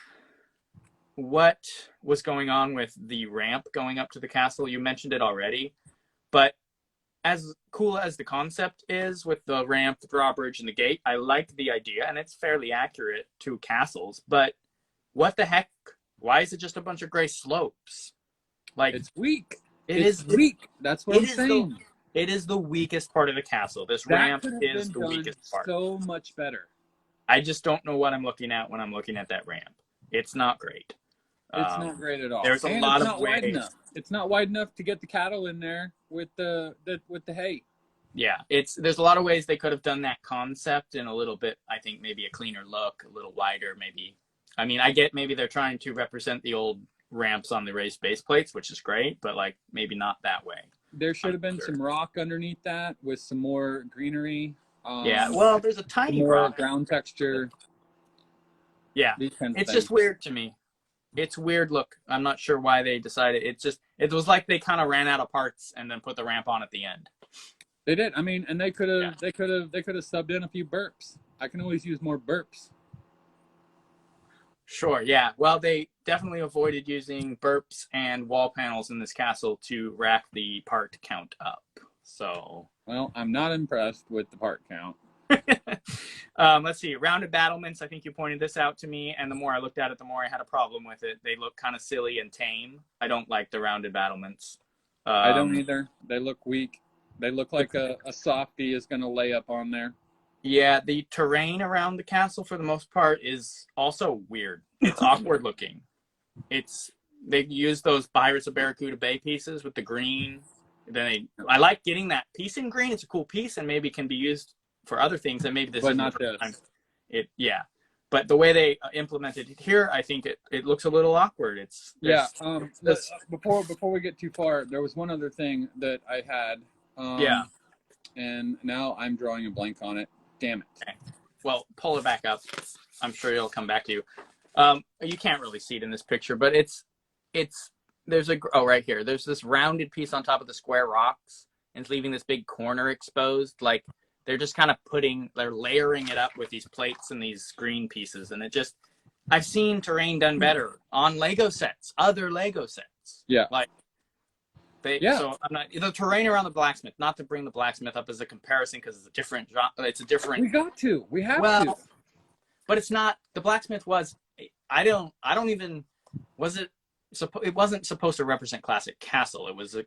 what was going on with the ramp going up to the castle. You mentioned it already, but as cool as the concept is with the ramp, the drawbridge, and the gate, I like the idea, and it's fairly accurate to castles. But what the heck? Why is it just a bunch of gray slopes? Like It's weak. it It's is. weak. That's what It I'm is the. saying. It is the weakest part of the castle. This That ramp could have is been the done weakest part. so much better. I just don't know what I'm looking at when I'm looking at that ramp. It's not great. It's not great at all, There's a and lot it's of not wide ways. enough. It's not wide enough to get the cattle in there with the hay. Yeah, there's a lot of ways they could have done that concept in a little bit. I think maybe a cleaner look, a little wider, maybe. I mean, I get maybe they're trying to represent the old ramps on the raised base plates, which is great, but like maybe not that way. There should have been some rock underneath that with some more greenery. Yeah, well, there's a Some tiny more rock. ground texture. Yeah, These kinds of it's things. just weird to me. It's weird look. I'm not sure why they decided. It was like they kind of ran out of parts and then put the ramp on at the end. They did. I mean, and they could have subbed in a few burps. I can always use more burps. Sure, yeah. Well, they definitely avoided using burps and wall panels in this castle to rack the part count up. So, Well, I'm not impressed with the part count. let's see. Rounded battlements. I think you pointed this out to me, and the more I looked at it, the more I had a problem with it. They look kind of silly and tame. I don't like the rounded battlements. I don't either. They look weak. They look like a softie is going to lay up on there. Yeah, the terrain around the castle for the most part is also weird. It's awkward looking. They use those Pirates of Barracuda Bay pieces with the green. I like getting that piece in green. It's a cool piece and maybe can be used for other things. And maybe this is not this. Yeah, but the way they implemented it here, I think it looks a little awkward. Before we get too far, there was one other thing that I had. And now I'm drawing a blank on it. Damn it. Okay. Well, pull it back up. I'm sure it'll come back to you. You can't really see it in this picture, but right here. There's this rounded piece on top of the square rocks, and it's leaving this big corner exposed. Like they're just kind of they're layering it up with these plates and these green pieces, and I've seen terrain done better on Lego sets, other Lego sets. Yeah. So I'm not the terrain around the blacksmith. Not to bring the blacksmith up as a comparison because it's a different. We got to. We have to. But it's not. The blacksmith was. I don't even. Was it? It wasn't supposed to represent classic castle. It was a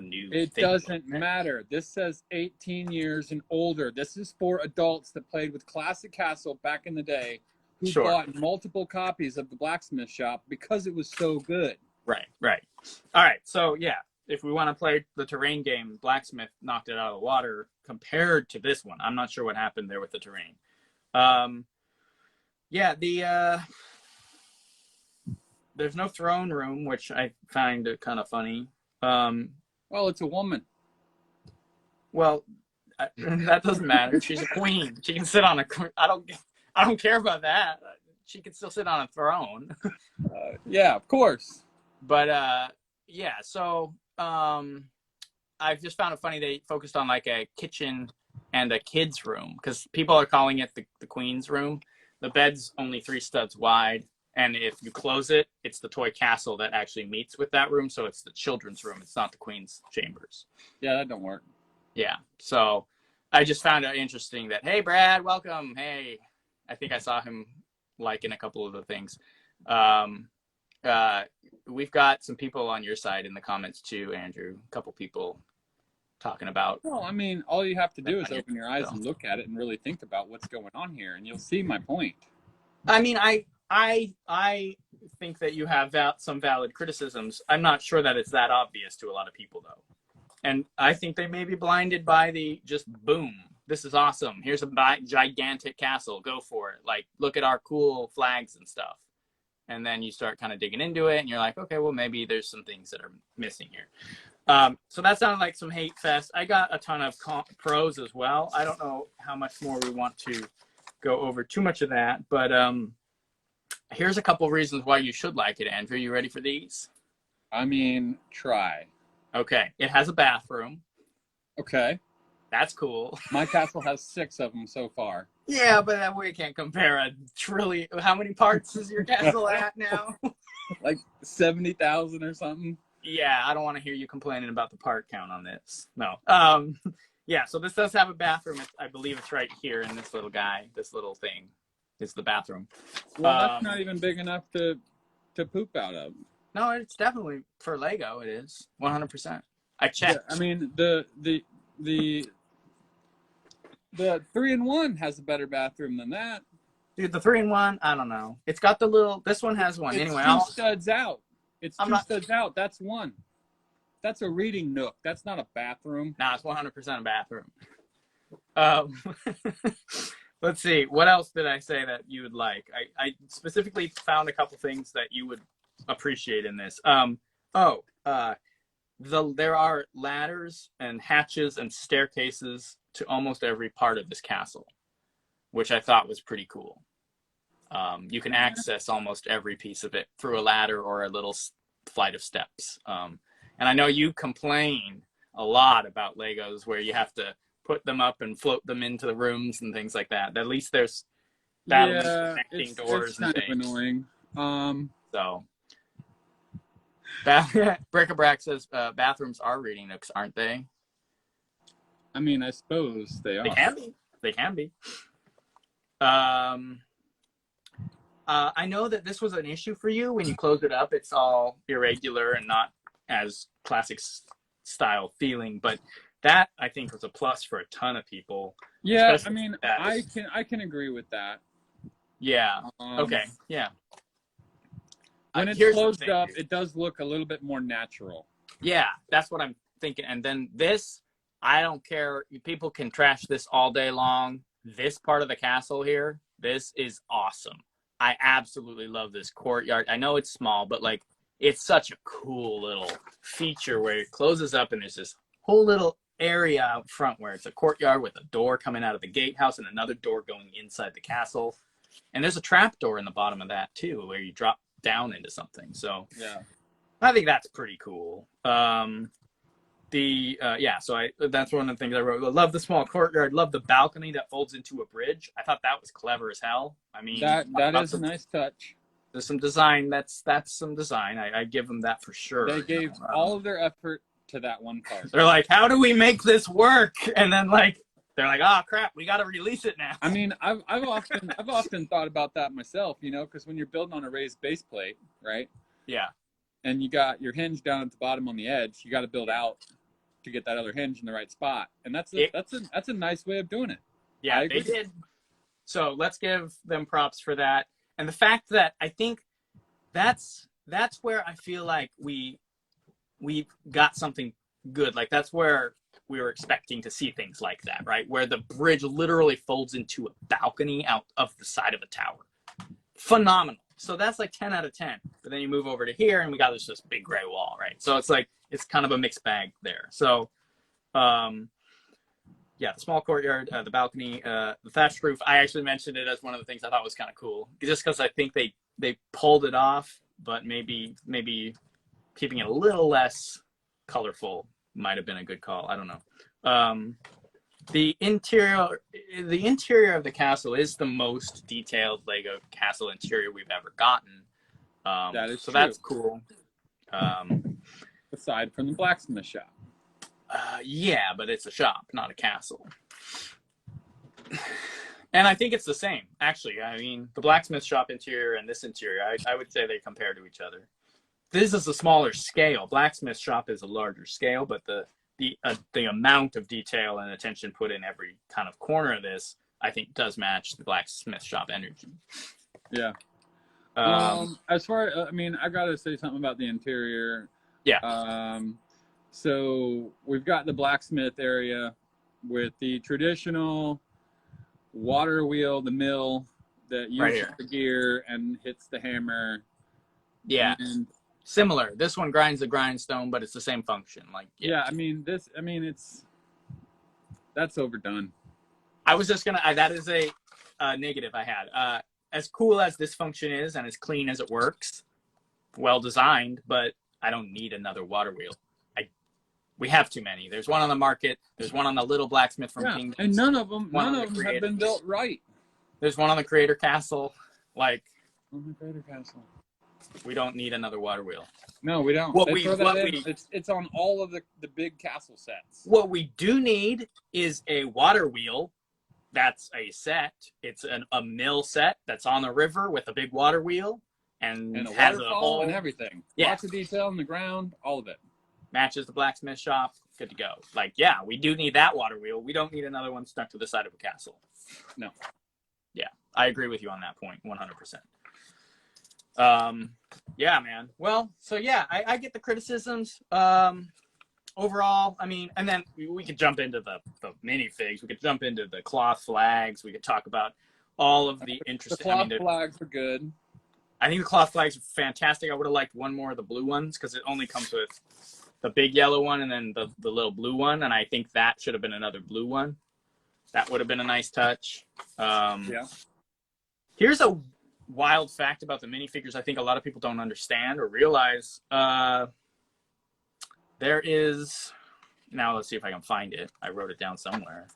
new. It doesn't matter. This says 18 years and older. This is for adults that played with classic castle back in the day, who bought multiple copies of the blacksmith shop because it was so good. Right. All right. So yeah. If we want to play the terrain game, Blacksmith knocked it out of the water compared to this one. I'm not sure what happened there with the terrain. There's no throne room, which I find kind of funny. Well, it's a woman. Well, that doesn't matter. She's a queen. She can sit on I don't care about that. She can still sit on a throne. Yeah, of course. But yeah, so I've just found it funny they focused on like a kitchen and a kid's room because people are calling it the queen's room. The bed's only 3 studs wide, and if you close it, it's the toy castle that actually meets with that room, so it's the children's room. It's not the queen's chambers. Yeah, that don't work. Yeah, so I just found it interesting that, hey, Brad, welcome. Hey, I think I saw him liking a couple of the things. We've got some people on your side in the comments too, Andrew. A couple people talking about. Well, I mean, all you have to do is open your eyes and look at it and really think about what's going on here, and you'll see my point. I mean, I think that you have some valid criticisms. I'm not sure that it's that obvious to a lot of people, though. And I think they may be blinded by the just boom. This is awesome. Here's a gigantic castle. Go for it. Like, look at our cool flags and stuff. And then you start kind of digging into it, and you're like, okay, well, maybe there's some things that are missing here. So that sounded like some hate fest. I got a ton of pros as well. I don't know how much more we want to go over too much of that, but here's a couple reasons why you should like it, Andrew. You ready for these? I mean, try. Okay. It has a bathroom. Okay. That's cool. My castle has 6 of them so far. Yeah, but we can't compare a trillion. How many parts is your castle at now? Like 70,000 or something. Yeah, I don't want to hear you complaining about the part count on this. No. Yeah, so this does have a bathroom. I believe it's right here in this little guy. This little thing is the bathroom. Well, that's not even big enough to poop out of. No, it's definitely for Lego. It is 100%. I checked. I mean, the 3-in-1 has a better bathroom than that. Dude, the 3-in-1, I don't know. It's got the little. This one has one. It's Anyway, two studs out. It's I'm two not- studs out. That's one. That's a reading nook. That's not a bathroom. Nah, it's 100% a bathroom. Let's see. What else did I say that you would like? I specifically found a couple things that you would appreciate in this. There are ladders and hatches and staircases to almost every part of this castle, which I thought was pretty cool. You can access almost every piece of it through a ladder or a little flight of steps. And I know you complain a lot about Legos where you have to put them up and float them into the rooms and things like that. At least there's connecting doors it's and kind things. of annoying. So, Bric-a-Brac says bathrooms are reading nooks, aren't they? I mean, I suppose they are. They can be. They can be. I know that this was an issue for you when you close it up. It's all irregular and not as classic style feeling, but that I think was a plus for a ton of people. Yeah, I mean, I can agree with that. Yeah. Okay. Yeah. When it's closed up, it does look a little bit more natural. Yeah, that's what I'm thinking. And then this, I don't care. People can trash this all day long. This part of the castle here, this is awesome. I absolutely love this courtyard. I know it's small, but like it's such a cool little feature where it closes up and there's this whole little area out front where it's a courtyard with a door coming out of the gatehouse and another door going inside the castle. And there's a trap door in the bottom of that too, where you drop down into something. So yeah, I think that's pretty cool. So that's one of the things I wrote. I love the small courtyard. Love the balcony that folds into a bridge. I thought that was clever as hell. I mean, that is a nice touch. There's some design. That's some design. I give them that for sure. They gave all of their effort to that one part. They're like, how do we make this work? And then they're like, oh crap, we got to release it now. I mean, I've often thought about that myself, because when you're building on a raised base plate, right? Yeah. And you got your hinge down at the bottom on the edge, you got to build out to get that other hinge in the right spot, and that's a nice way of doing it. Yeah, they did. So let's give them props for that, and the fact that I think that's where I feel like we got something good. Like that's where we were expecting to see things like that, right? Where the bridge literally folds into a balcony out of the side of a tower. Phenomenal. So that's like 10 out of 10. But then you move over to here and we got this big gray wall, right? So it's like, it's kind of a mixed bag there. So, the small courtyard, the balcony, the thatched roof. I actually mentioned it as one of the things I thought was kind of cool, just because I think they pulled it off, but maybe keeping it a little less colorful might have been a good call. I don't know. The interior of the castle is the most detailed Lego castle interior we've ever gotten. That is true. That's cool. Aside from the blacksmith shop. Yeah, but it's a shop, not a castle. And I think it's the same, actually. I mean, the blacksmith shop interior and this interior, I would say they compare to each other. This is a smaller scale. Blacksmith shop is a larger scale, but the amount of detail and attention put in every kind of corner of this, I think, does match the blacksmith shop energy. Yeah. As far, I gotta say something about the interior. Yeah. So we've got the blacksmith area with the traditional water wheel, the mill that uses the gear and hits the hammer. Yeah. And similar. This one grinds the grindstone, but it's the same function. That's overdone. I was just that is a negative I had. As cool as this function is and as clean as it works, well designed, but I don't need another water wheel. We have too many. There's one on the market. There's one on the little blacksmith from Kingdom. And none of them have been built right. There's one on the Creator Castle. Like, On the Creator Castle. we don't need another water wheel. No, we don't. What They we throw that what in. we It's on all of the big castle sets. what we do need is a water wheel. That's a set. It's a mill set that's on the river with a big water wheel and And a has a waterfall whole and everything. Yeah. Lots of detail in the ground, all of it. Matches the blacksmith shop. Good to go. Like, yeah, we do need that water wheel. We don't need another one stuck to the side of a castle. No. Yeah, I agree with you on that point, 100%. Yeah, man. Well, so yeah, I get the criticisms. Overall, I mean, and then we could jump into the minifigs. We could jump into the cloth flags. We could talk about all of the interesting. The cloth flags are good. I think the cloth flags are fantastic. I would have liked one more of the blue ones because it only comes with the big yellow one and then the little blue one. And I think that should have been another blue one. That would have been a nice touch. Yeah. Here's a wild fact about the minifigures I think a lot of people don't understand or realize. There is, now let's see if I can find it. I wrote it down somewhere.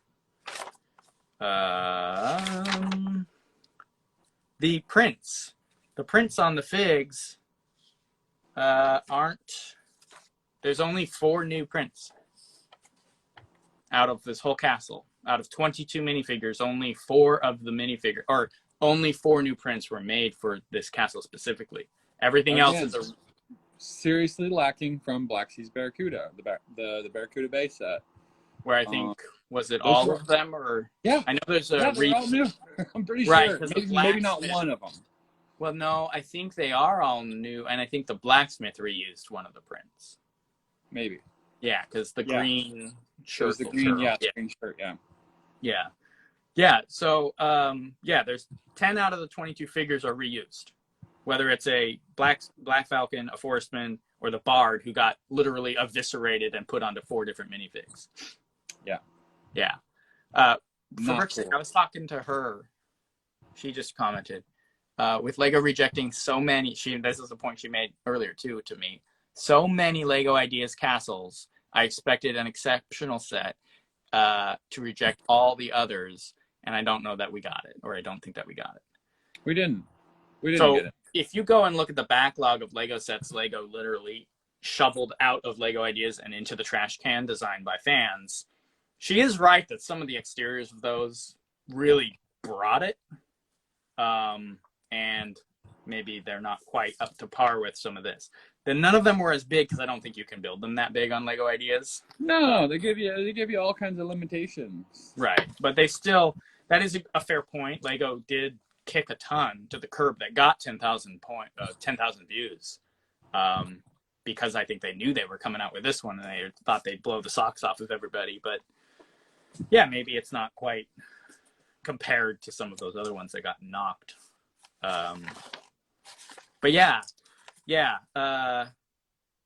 The prints on the figs aren't, there's only 4 new prints out of this whole castle. Out of 22 minifigures, only 4 of the minifigure, or only 4 new prints were made for this castle specifically. Everything else is a seriously lacking from Black Sea's Barracuda, the Barracuda Bay set. Where I think was it all of them, or yeah, I know there's a they're all new. I'm pretty right, sure. Maybe not one of them. Well, no, I think they are all new, and I think the blacksmith reused one of the prints. Maybe. Yeah, because the green shirt. The green, green shirt, Yeah. So, there's 10 out of the 22 figures are reused. Whether it's a Black Falcon, a Forestman, or the Bard, who got literally eviscerated and put onto 4 different minifigs. Yeah. I was talking to her. She just commented, with Lego rejecting so many, this is the point she made earlier too to me, so many Lego Ideas castles, I expected an exceptional set to reject all the others, and I don't know that we got it, or I don't think that we got it. We didn't get it. If you go and look at the backlog of Lego sets Lego literally shoveled out of Lego Ideas and into the trash can designed by fans, she is right that some of the exteriors of those really brought it. And maybe they're not quite up to par with some of this. Then none of them were as big because I don't think you can build them that big on Lego Ideas. No, they give you all kinds of limitations. Right, but they still, that is a fair point. Lego did kick a ton to the curb that got 10,000 views, because I think they knew they were coming out with this one and they thought they'd blow the socks off of everybody. But yeah, maybe it's not quite compared to some of those other ones that got knocked. But yeah.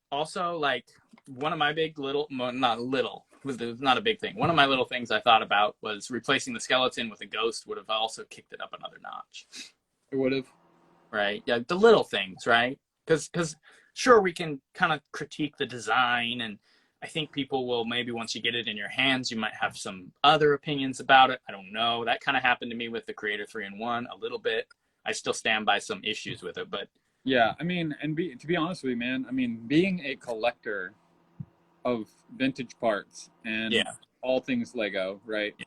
Also, like, one of my big not a big thing. One of my little things I thought about was replacing the skeleton with a ghost would have also kicked it up another notch. It would have. Right? Yeah, the little things, right? Because sure, we can kind of critique the design, and I think people will, maybe once you get it in your hands, you might have some other opinions about it. I don't know. That kind of happened to me with the Creator 3-in-1 a little bit. I still stand by some issues with it, but yeah, I mean, to be honest with you, man, I mean, being a collector of vintage parts and all things Lego, right? Yeah.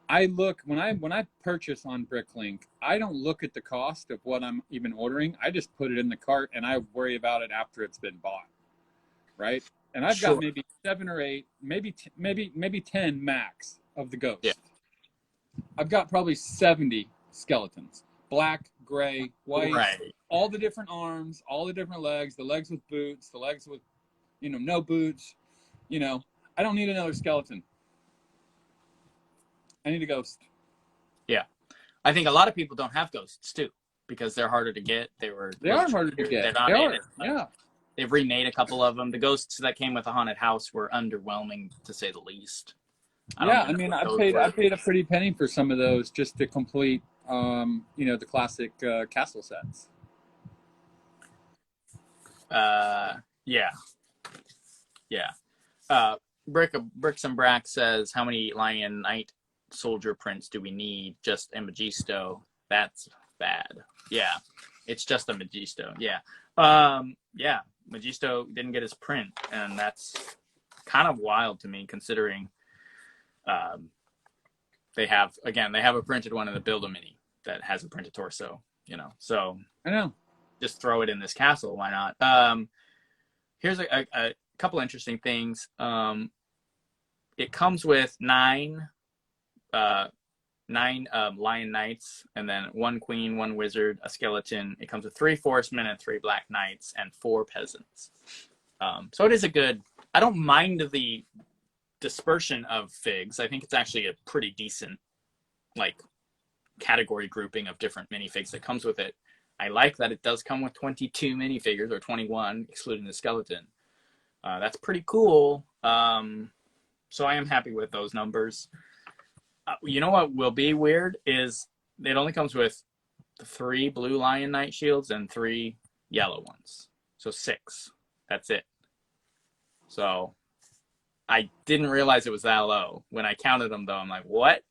I look when I purchase on Bricklink, I don't look at the cost of what I'm even ordering. I just put it in the cart and I worry about it after it's been bought, right? And I've got maybe 7 or 8, maybe 10 max of the ghost. Yeah. I've got probably 70 skeletons, black, gray, white, all the different arms, all the different legs, the legs with boots, the legs with, no boots. I don't need another skeleton. I need a ghost. Yeah. I think a lot of people don't have ghosts too, because they're harder to get. They are harder to get. They've remade a couple of them. The ghosts that came with the haunted house were underwhelming, to say the least. I paid a pretty penny for some of those just to complete, the classic castle sets. Bricks and Brack says, how many Lion Knight soldier prints do we need? Just a Magisto? That's bad. Yeah, it's just a Magisto. Yeah. Yeah, Magisto didn't get his print, and that's kind of wild to me considering they have a printed one in the Build-A-Mini that has a printed torso, So I know. Just throw it in this castle. Why not? Here's a couple interesting things. It comes with nine Lion Knights, and then 1 Queen, 1 Wizard, a Skeleton. It comes with 3 Forcemen and 3 Black Knights and 4 Peasants. So it is a good. I don't mind the dispersion of figs. I think it's actually a pretty decent, category grouping of different minifigs that comes with it. I like that it does come with 22 minifigures, or 21, excluding the skeleton. That's pretty cool. So I am happy with those numbers. You know what will be weird is it only comes with 3 blue Lion Knight shields and 3 yellow ones. So 6. That's it. So I didn't realize it was that low. When I counted them, though, I'm like, what?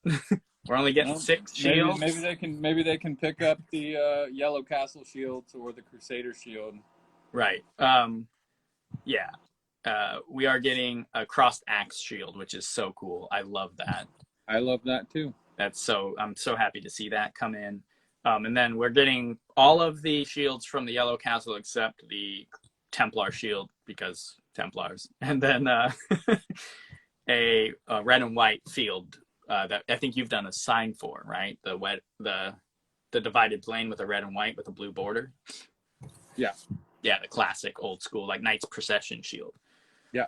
We're only getting 6 shields? Maybe they can pick up the Yellow Castle shields or the Crusader shield. Right. Yeah. We are getting a crossed axe shield, which is so cool. I love that. I love that too. I'm so happy to see that come in. And then we're getting all of the shields from the Yellow Castle except the Templar shield, because Templars. And then a red and white field that I think you've done a sign for, right? The divided plane with a red and white with a blue border. Yeah. Yeah, the classic old school, Knight's Procession shield. Yeah.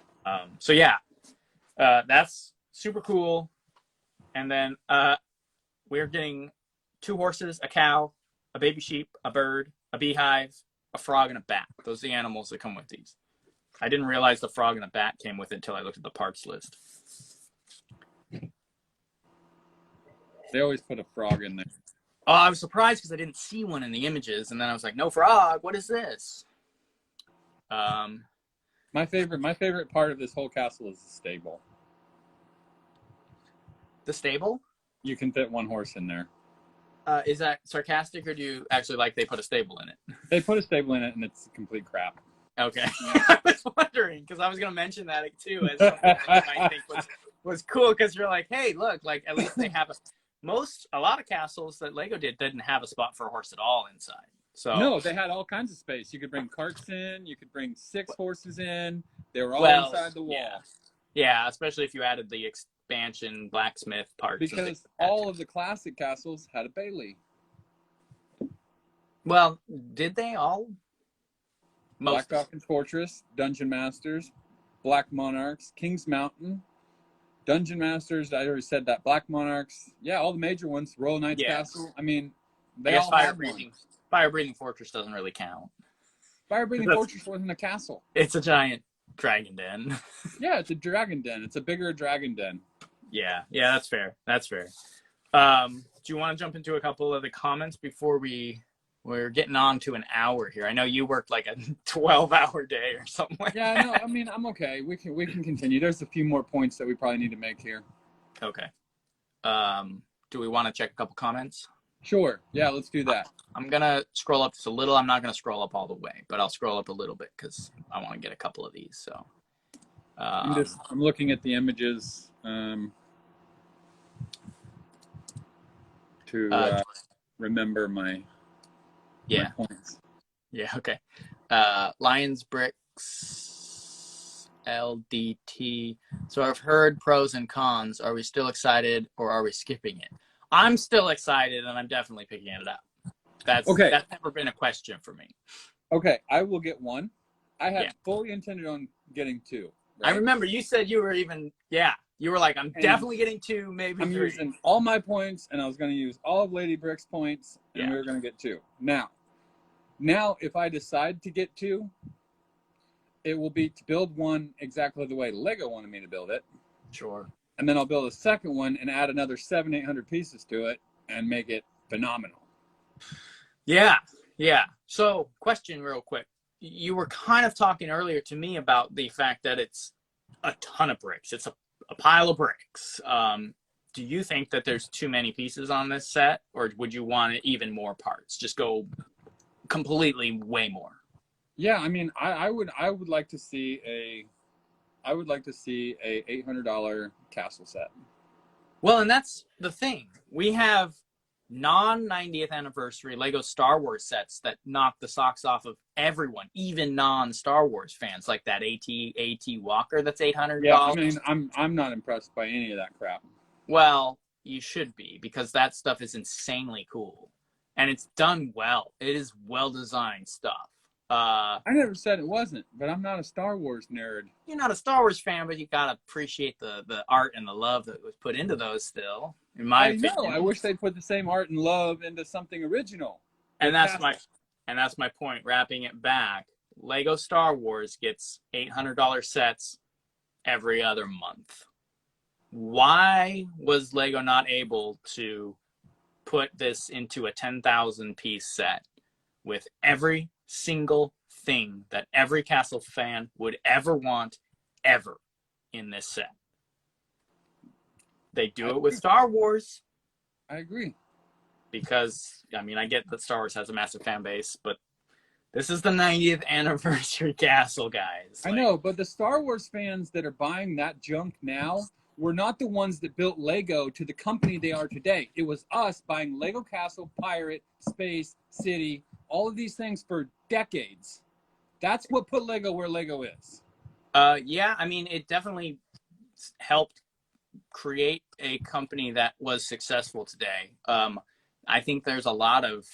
So yeah, that's super cool. And then we're getting 2 horses, a cow, a baby sheep, a bird, a beehive, a frog, and a bat. Those are the animals that come with these. I didn't realize the frog and the bat came with it until I looked at the parts list. They always put a frog in there. Oh, I was surprised because I didn't see one in the images, and then I was like, no frog, what is this? My favorite part of this whole castle is the stable. The stable? You can fit 1 horse in there. Is that sarcastic, or do you actually like they put a stable in it? They put a stable in it, and it's complete crap. Okay. I was wondering, because I was going to mention that too as something that you might think was cool, because you're like, hey, look, at least they have a lot of castles that Lego didn't have a spot for a horse at all inside. So no, they had all kinds of space. You could bring carts in. You could bring 6 horses in. They were all inside the wall. Yeah, especially if you added the expansion blacksmith parts. Because all of the classic castles had a Bailey. Well, did they all? Black Falcon's Fortress, Dungeon Masters, Black Monarchs, King's Mountain, Dungeon Masters. I already said that. Black Monarchs. Yeah, all the major ones. Royal Knights Castle. I mean, they all had one. Fire Breathing Fortress doesn't really count. Fire Breathing Fortress wasn't a castle. It's a giant dragon den. Yeah, it's a dragon den. It's a bigger dragon den. Yeah, that's fair. Do you want to jump into a couple of the comments before we're getting on to an hour here? I know you worked like a 12-hour day or something like that. Yeah, no, I mean, I'm okay. We can continue. There's a few more points that we probably need to make here. Okay. Do we want to check a couple comments? Sure. Yeah, let's do that. I'm going to scroll up just a little. I'm not going to scroll up all the way, but I'll scroll up a little bit because I want to get a couple of these. So I'm looking at the images to remember my points. Yeah, okay. Lions Bricks LDT. So I've heard pros and cons. Are we still excited or are we skipping it? I'm still excited, and I'm definitely picking it up. That's never been a question for me. Okay, I will get 1. I had fully intended on getting 2. Right? I remember you said you were you were like, I'm definitely getting 2, maybe 3. Using all my points, and I was going to use all of Lady Brick's points, and we were going to get 2. Now, if I decide to get 2, it will be to build one exactly the way Lego wanted me to build it. Sure. And then I'll build a second one and add another 700-800 pieces to it and make it phenomenal. Yeah. So, question real quick. You were kind of talking earlier to me about the fact that it's a ton of bricks. It's a pile of bricks. do you think that there's too many pieces on this set, or would you want even more parts? Just go completely way more. Yeah, I mean, I would like to see a $800 castle set. Well, and that's the thing. We have non 90th anniversary Lego Star Wars sets that knock the socks off of everyone, even non Star Wars fans, like that AT Walker that's $800. Yeah, I mean, I'm not impressed by any of that crap. Well, you should be, because that stuff is insanely cool, and it's done well. It is well designed stuff. I never said it wasn't, but I'm not a Star Wars nerd. You're not a Star Wars fan, but you gotta appreciate the art and the love that was put into those. Still, in my opinion, I wish they'd put the same art and love into something original. And that's my point. Wrapping it back, Lego Star Wars gets $800 sets every other month. Why was Lego not able to put this into a 10,000 piece set with every single thing that every Castle fan would ever want ever in this set? They do it with Star Wars. I agree. Because, I mean, I get that Star Wars has a massive fan base, but this is the 90th anniversary castle, guys. I know, but the Star Wars fans that are buying that junk now were not the ones that built Lego to the company they are today. It was us buying Lego Castle, Pirate, Space, City, all of these things for decades. That's what put Lego where Lego is. Yeah, I mean, it definitely helped create a company that was successful today. I think there's a lot of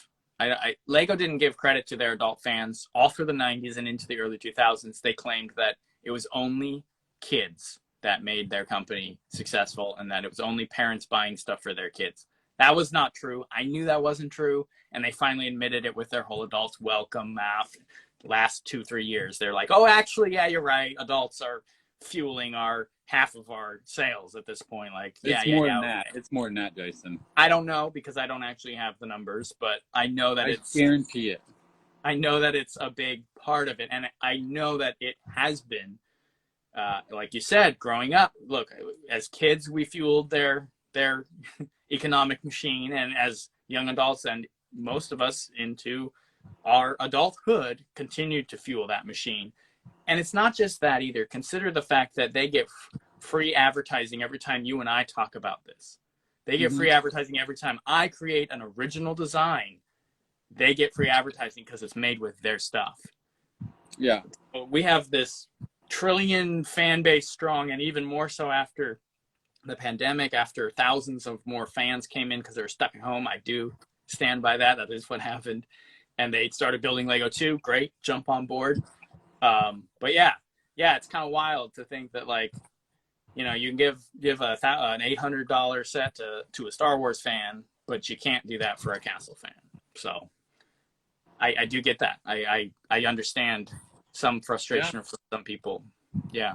Lego didn't give credit to their adult fans all through the 90s and into the early 2000s. They claimed that it was only kids that made their company successful, and that it was only parents buying stuff for their kids. That was not true. I knew that wasn't true, and they finally admitted it with their whole adults welcome math. Last 2-3 years, they're like, oh, actually, yeah, you're right. Adults are fueling half of our sales at this point. Like, it's more than that. It's more than that, Jason. I don't know, because I don't actually have the numbers, but I know that I guarantee it. I know that it's a big part of it, and I know that it has been. Like you said, growing up, look, as kids, we fueled their economic machine, and as young adults, and most of us into our adulthood, continued to fuel that machine. And it's not just that either. Consider the fact that they get free advertising every time you and I talk about this. They get free advertising every time I create an original design. They get free advertising because it's made with their stuff. Yeah. We have this trillion fan base strong, and even more so after the pandemic, after thousands of more fans came in because they were stuck at home. I do stand by that. That is what happened. And they started building Lego 2. Great. Jump on board. But yeah, it's kind of wild to think that, like, you know, you can give an $800 set to a Star Wars fan, but you can't do that for a Castle fan. So I do get that. I understand some frustration for some people. Yeah.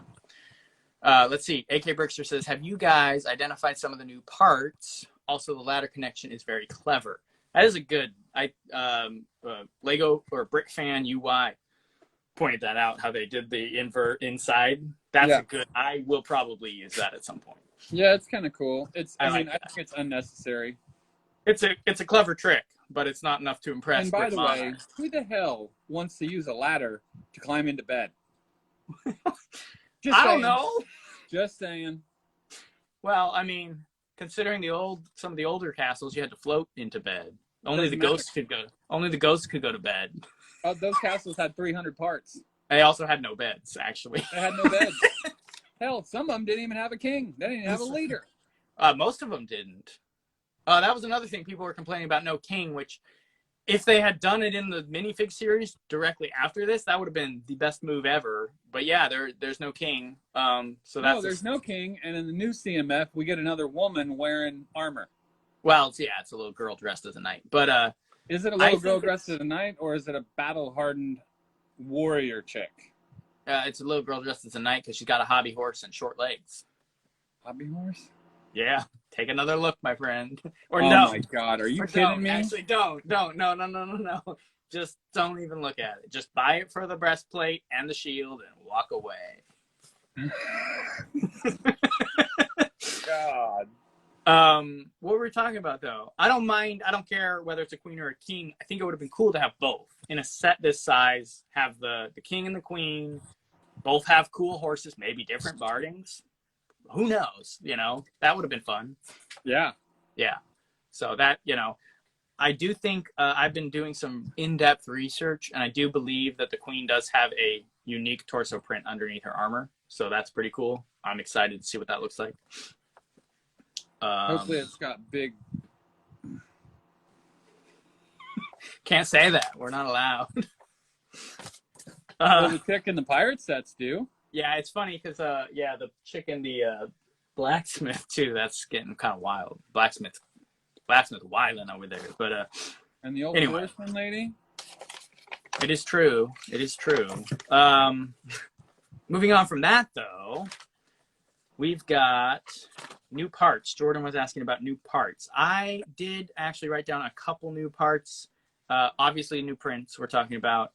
Let's see. AK Brickster says, have you guys identified some of the new parts? Also, the ladder connection is very clever. That is a good, Lego or Brick Fan UI pointed that out, how they did the invert inside. That's a good, I will probably use that at some point. Yeah, it's kind of cool. I think it's unnecessary. It's a clever trick, but it's not enough to impress. And by the way, who the hell wants to use a ladder to climb into bed? I don't know. Just saying. Well, I mean, considering some of the older castles, you had to float into bed. Only the ghosts could go to bed. Those castles had 300 parts. They also had no beds, actually. They had no beds. Hell, some of them didn't even have a king. They didn't even have a leader. Most of them didn't. That was another thing people were complaining about, no king, which if they had done it in the minifig series directly after this, that would have been the best move ever. But yeah, there's no king. There's no king. And in the new CMF, we get another woman wearing armor. Well, it's a little girl dressed as a knight. But is it a little girl dressed as a knight, or is it a battle-hardened warrior chick? It's a little girl dressed as a knight because she's got a hobby horse and short legs. Hobby horse? Yeah. Take another look, my friend. Or no. Oh my God, are you kidding me? Actually, don't. No. Just don't even look at it. Just buy it for the breastplate and the shield and walk away. God. What were we talking about though? I don't mind. I don't care whether it's a queen or a king. I think it would have been cool to have both in a set this size. Have the king and the queen both have cool horses, maybe different bardings. Who knows? That would have been fun. Yeah. Yeah. So that I do think I've been doing some in-depth research, and I do believe that the queen does have a unique torso print underneath her armor. So that's pretty cool. I'm excited to see what that looks like. Hopefully it's got big. Can't say that. We're not allowed. Well, the chick in the pirate sets do. Yeah, it's funny because the chick in the blacksmith too. That's getting kind of wild. Blacksmith wilding over there. But And the old anyway, horseman lady. it is true. It is true. Moving on from that though, we've got new parts. Jordan was asking about new parts. I did actually write down a couple new parts. Obviously, new prints we're talking about.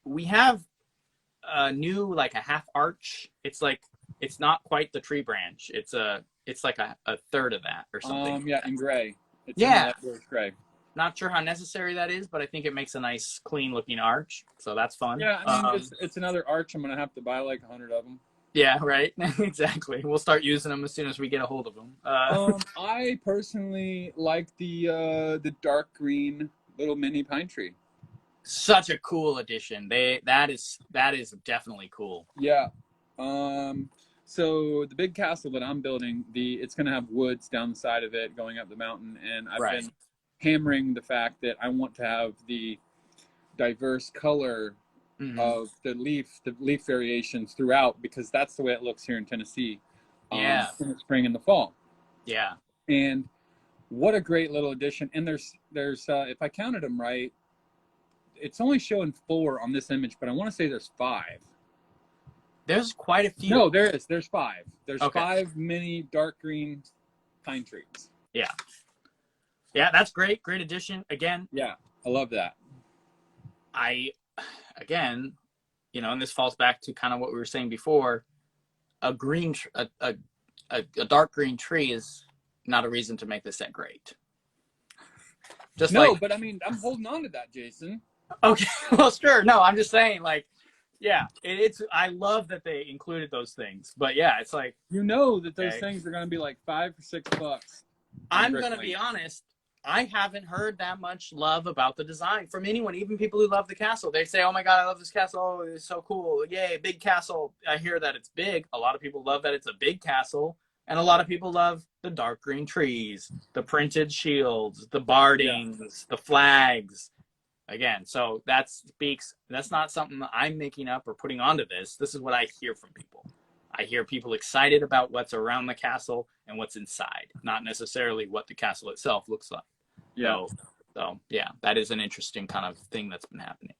We have a new, like a half arch. It's not quite the tree branch. It's like a third of that or something. Yeah, in gray. It's yeah. Gray. Not sure how necessary that is, but I think it makes a nice, clean looking arch. So that's fun. Yeah, I mean, it's another arch. I'm gonna have to buy like 100 of them. Yeah, right. Exactly. We'll start using them as soon as we get a hold of them. I personally like the dark green little mini pine tree. Such a cool addition. That is definitely cool. Yeah. So the big castle that I'm building, it's gonna have woods down the side of it going up the mountain, and I've been hammering the fact that I want to have the diverse color of the leaf variations throughout, because that's the way it looks here in Tennessee. In the spring and the fall. Yeah. And what a great little addition. And there's if I counted them right, it's only showing 4 on this image, but I want to say there's 5. There's quite a few. No, there's 5. There's 5 mini dark green pine trees. Yeah. Yeah, that's great. Great addition. Again. Yeah, I love that. And this falls back to kind of what we were saying before. A dark green tree is not a reason to make this set great. But I mean, I'm holding on to that, Jason. Okay, well, sure. No, I'm just saying, I love that they included those things. But yeah, it's like, that those things are going to be like $5 or $6. I'm going to be honest. I haven't heard that much love about the design from anyone, even people who love the castle. They say, oh my God, I love this castle. Oh, it's so cool. Yay, big castle. I hear that it's big. A lot of people love that it's a big castle. And a lot of people love the dark green trees, the printed shields, the bardings, the flags. Again, so that's not something that I'm making up or putting onto this. This is what I hear from people. I hear people excited about what's around the castle and what's inside, not necessarily what the castle itself looks like. Yeah. So yeah, that is an interesting kind of thing that's been happening.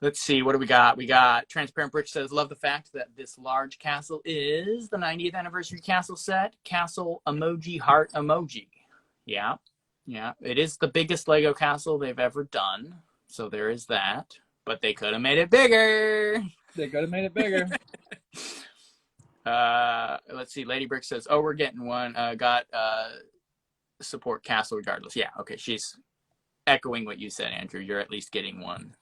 Let's see, what do we got? We got Transparent Bridge says, love the fact that this large castle is the 90th anniversary castle set. Castle emoji heart emoji. Yeah. Yeah. It is the biggest Lego castle they've ever done. So there is that. But they could have made it bigger. They could have made it bigger. Let's see. Lady Brick says, oh, we're getting one. Got support castle regardless. Yeah. Okay. She's echoing what you said, Andrew. You're at least getting one.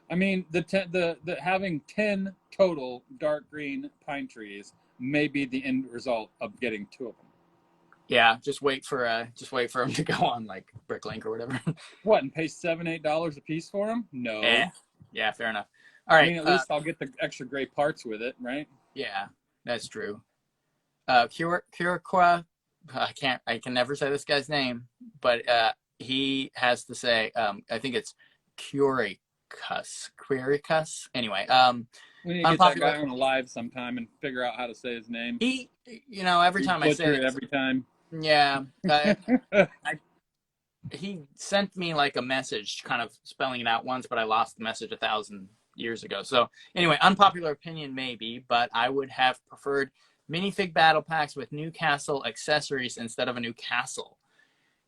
I mean, the having 10 total dark green pine trees may be the end result of getting 2 of them. Yeah, just wait for them to go on like Bricklink or whatever. What, and pay $7-8 a piece for them? No. Yeah, fair enough. All right. I mean, at least I'll get the extra gray parts with it, right? Yeah, that's true. Curaqua, I can never say this guy's name, but he has to say, I think it's Quiricus. Anyway, we need to get that guy on a live sometime and figure out how to say his name. He, every time I say it every time. Yeah. He sent me like a message kind of spelling it out once, but I lost the message 1,000 years ago. So anyway, unpopular opinion maybe, but I would have preferred minifig battle packs with new castle accessories instead of a new castle.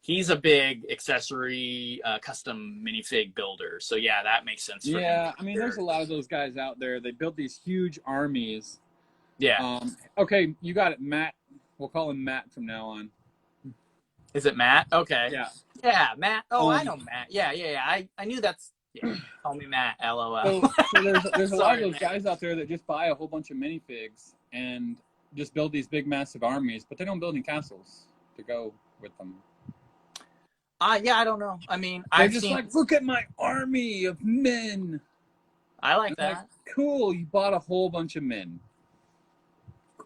He's a big accessory custom minifig builder. So yeah, that makes sense for him. Yeah, I mean, there's a lot of those guys out there. They build these huge armies. Yeah. Okay, you got it. Matt We'll call him Matt from now on. Is it Matt? Okay. Yeah. Yeah, Matt. Oh, I know Matt. Yeah. I knew that's. Yeah. Call me Matt. LOL. So there's a lot Sorry, of those Matt. guys out there that just buy a whole bunch of minifigs and just build these big, massive armies, but they don't build any castles to go with them. Yeah, I don't know. I mean, They're I've just seen. like, look at my army of men. I like And I'm that. like, cool, you bought a whole bunch of men.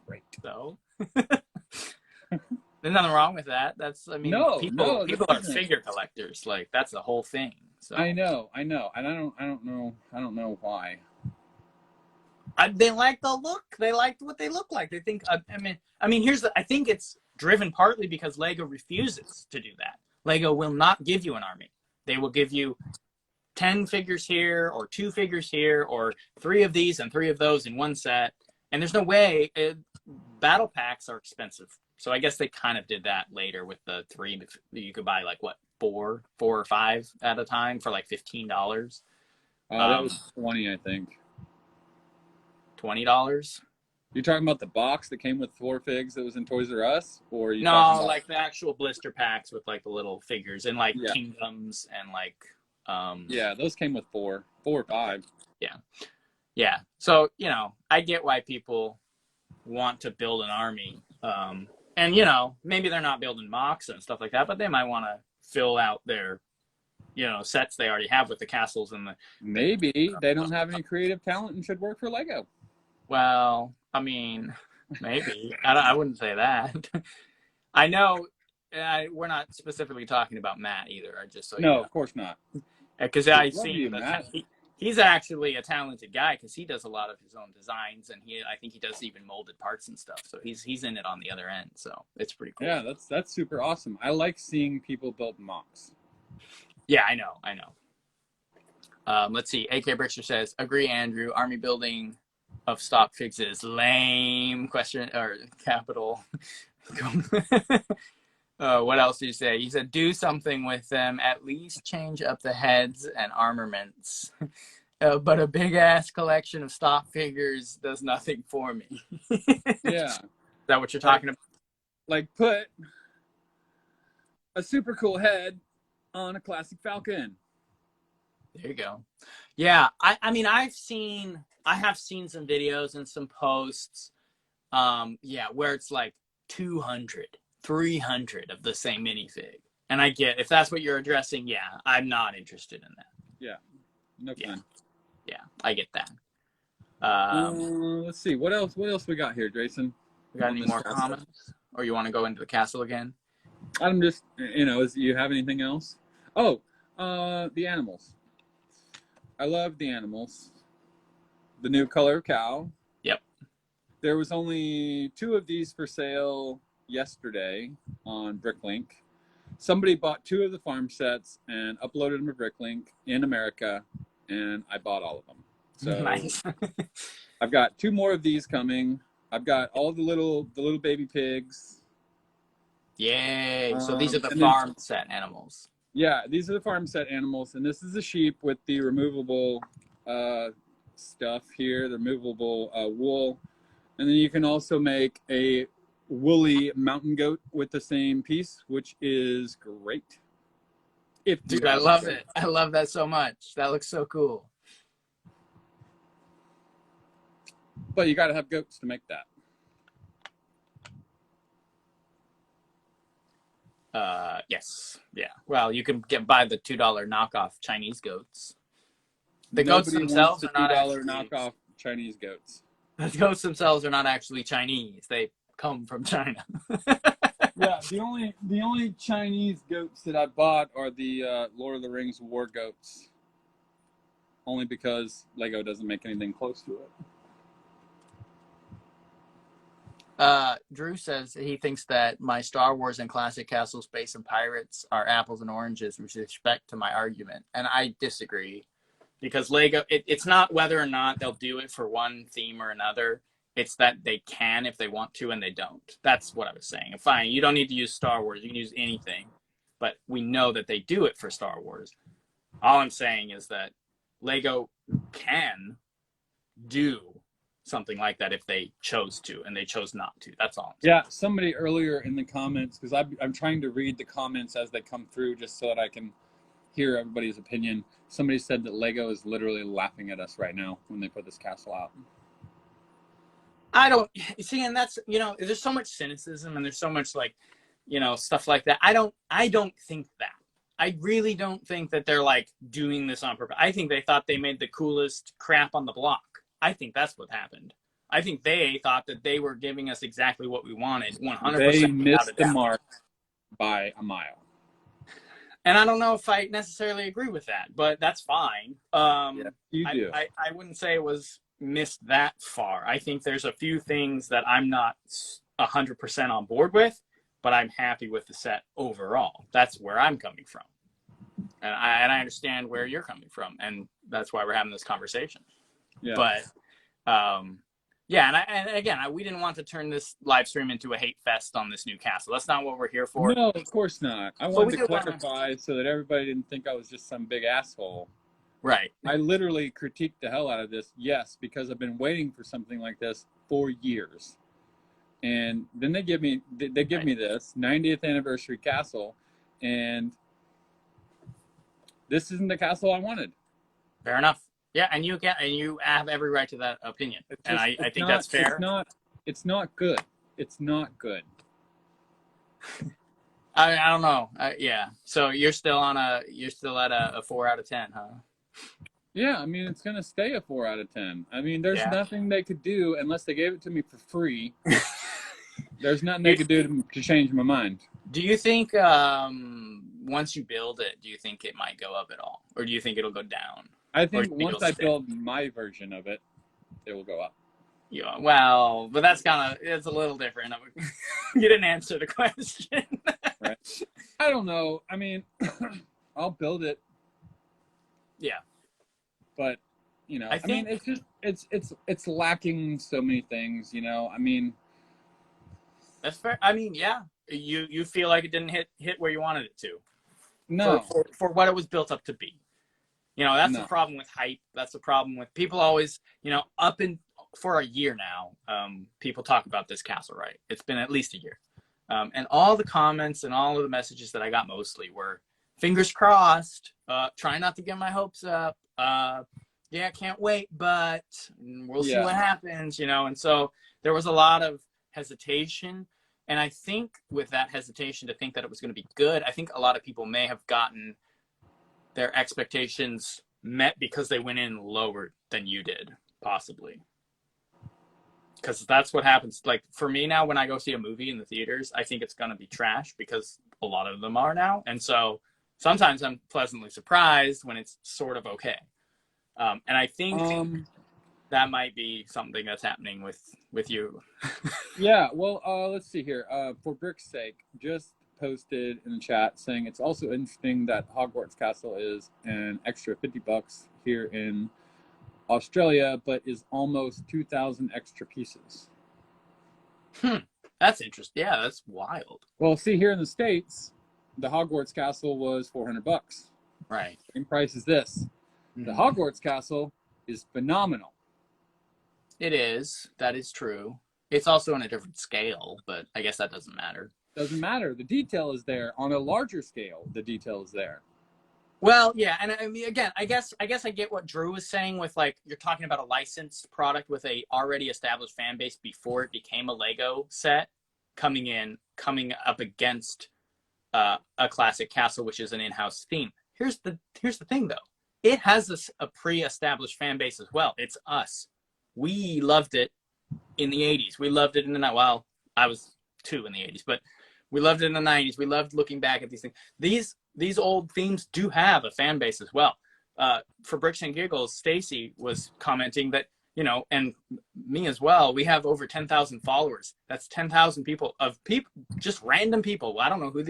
Great. So. There's nothing wrong with that. That's, I mean, No, people there are isn't. figure collectors. Like, that's the whole thing. So I know, and I don't know why. they like the look. They like what they look like. They think. I mean, here's the. I think it's driven partly because Lego refuses to do that. Lego will not give you an army. They will give you 10 figures here, or 2 figures here, or 3 of these and 3 of those in one set. And there's no way. Battle packs are expensive. So I guess they kind of did that later with the 3. You could buy like what, 4 or 5 at a time for like $15. That was 20, I think. $20. You're talking about the box that came with 4 figs that was in Toys R Us, or are you No, talking about... like the actual blister packs with like the little figures and like Yeah. kingdoms and like Yeah, those came with 4 or 5. Yeah. So, you know, I get why people want to build an army. And, you know, maybe they're not building mocks and stuff like that, but they might want to fill out their, you know, sets they already have with the castles and the. Maybe they don't have any creative talent and should work for Lego. Well, I mean, maybe. I wouldn't say that. I know we're not specifically talking about Matt either. Just so No, you know. of course not. Because Love I've seen you, Matt. he's actually a talented guy because he does a lot of his own designs and I think he does even molded parts and stuff. So he's in it on the other end. So it's pretty cool. Yeah, that's super awesome. I like seeing people build mocks. Yeah, I know. Let's see. AK Brickster says, agree, Andrew. Army building of stock figs is lame. Question or capital. What else did you say? You said do something with them. At least change up the heads and armaments. But a big ass collection of stock figures does nothing for me. Yeah. Is that what you're talking about? Like put a super cool head on a classic Falcon. There you go. Yeah, I mean, I have seen some videos and some posts, where it's like 200, 300 of the same minifig. And I get, if that's what you're addressing, yeah, I'm not interested in that. Yeah, no fun. Yeah, I get that. Let's see, what else we got here, Jason? We got any more comments? Or you want to go into the castle again? I'm just, do you have anything else? Oh, the animals. I love the animals. The new color cow. Yep. There was only 2 of these for sale yesterday on Bricklink. Somebody bought 2 of the farm sets and uploaded them to Bricklink in America, and I bought all of them. So Nice. I've got 2 more of these coming. I've got all the little baby pigs. Yay. So these are the and farm set animals. Yeah, these are the farm set animals, and this is the sheep with the removable stuff here, the removable wool. And then you can also make a woolly mountain goat with the same piece, which is great. Dude, I love it. I love that so much. That looks so cool. But you got to have goats to make that. Yes. Yeah. Well, you can buy the $2 knockoff Chinese goats. The Nobody goats themselves wants are not $2 actually knockoff Chinese goats. The goats themselves are not actually Chinese. They come from China. Yeah, the only Chinese goats that I bought are the Lord of the Rings war goats. Only because Lego doesn't make anything close to it. Drew says he thinks that my Star Wars and Classic Castle Space and Pirates are apples and oranges with respect to my argument. And I disagree. Because Lego, it's not whether or not they'll do it for one theme or another. It's that they can if they want to and they don't. That's what I was saying. Fine, you don't need to use Star Wars. You can use anything. But we know that they do it for Star Wars. All I'm saying is that Lego can do something like that if they chose to, and they chose not to. That's all. Yeah, somebody earlier in the comments, because I'm trying to read the comments as they come through just so that I can hear everybody's opinion. Somebody said that Lego is literally laughing at us right now when they put this castle out. I don't see, and that's, there's so much cynicism and there's so much like, stuff like that. I don't think that. I really don't think that they're like doing this on purpose. I think they thought they made the coolest crap on the block. I think that's what happened. I think they thought that they were giving us exactly what we wanted, 100%. They missed the mark by a mile. And I don't know if I necessarily agree with that, but that's fine. Yeah, you do. I wouldn't say it was missed that far. I think there's a few things that I'm not 100% on board with, but I'm happy with the set overall. That's where I'm coming from. And I understand where you're coming from, and that's why we're having this conversation. Yeah. But yeah, and again, we didn't want to turn this live stream into a hate fest on this new castle. That's not what we're here for. No, of course not. I wanted to clarify so that everybody didn't think I was just some big asshole. Right. I literally critiqued the hell out of this, yes, because I've been waiting for something like this for years. And then they give me this 90th anniversary castle, and this isn't the castle I wanted. Fair enough. Yeah, and you have every right to that opinion, and I think that's fair. It's not good. It's not good. I don't know. Yeah. So you're still at a 4 out of 10, huh? Yeah, I mean, it's gonna stay a 4 out of 10. I mean, there's nothing they could do unless they gave it to me for free. There's nothing they could do to change my mind. Do you think once you build it, do you think it might go up at all, or do you think it'll go down? I think once I build my version of it, it will go up. Yeah, well, but it's a little different. You didn't answer the question. Right. I don't know. I mean, I'll build it. Yeah. But, I mean, it's just, it's lacking so many things, I mean. That's fair. I mean, yeah. You feel like it didn't hit where you wanted it to. No. For what it was built up to be. That's the problem with hype. That's the problem with people always, for a year now, people talk about this castle, right? It's been at least a year. And all the comments and all of the messages that I got mostly were fingers crossed, try not to get my hopes up. Yeah, can't wait, but we'll see what happens, And so there was a lot of hesitation. And I think with that hesitation to think that it was going to be good, I think a lot of people may have gotten their expectations met because they went in lower than you did, possibly. Because that's what happens. Like, for me now, when I go see a movie in the theaters, I think it's going to be trash because a lot of them are now. And so sometimes I'm pleasantly surprised when it's sort of okay. And I think that might be something that's happening with you. Yeah, well, let's see here. For Brick's sake, just posted in the chat saying it's also interesting that Hogwarts Castle is an extra $50 here in Australia, but is almost 2,000 extra pieces. That's interesting. Yeah, that's wild. Well, see, here in the States, the Hogwarts Castle was $400. Right. Same price as this. Mm-hmm. The Hogwarts Castle is phenomenal. It is. That is true. It's also on a different scale, but I guess that doesn't matter. Doesn't matter. The detail is there. On a larger scale, the detail is there. Well, yeah, and I mean, again, I guess I get what Drew was saying with, like, you're talking about a licensed product with a already established fan base before it became a Lego set, coming up against a classic castle, which is an in-house theme. Here's the thing, though. It has a pre-established fan base as well. It's us. We loved it in the 80s. We loved it in the 90s. Well, I was 2 in the 80s, but we loved it in the 90s. We loved looking back at these things. These old themes do have a fan base as well. For Bricks and Giggles, Stacy was commenting that, and me as well, we have over 10,000 followers. That's 10,000 people, just random people. I don't know who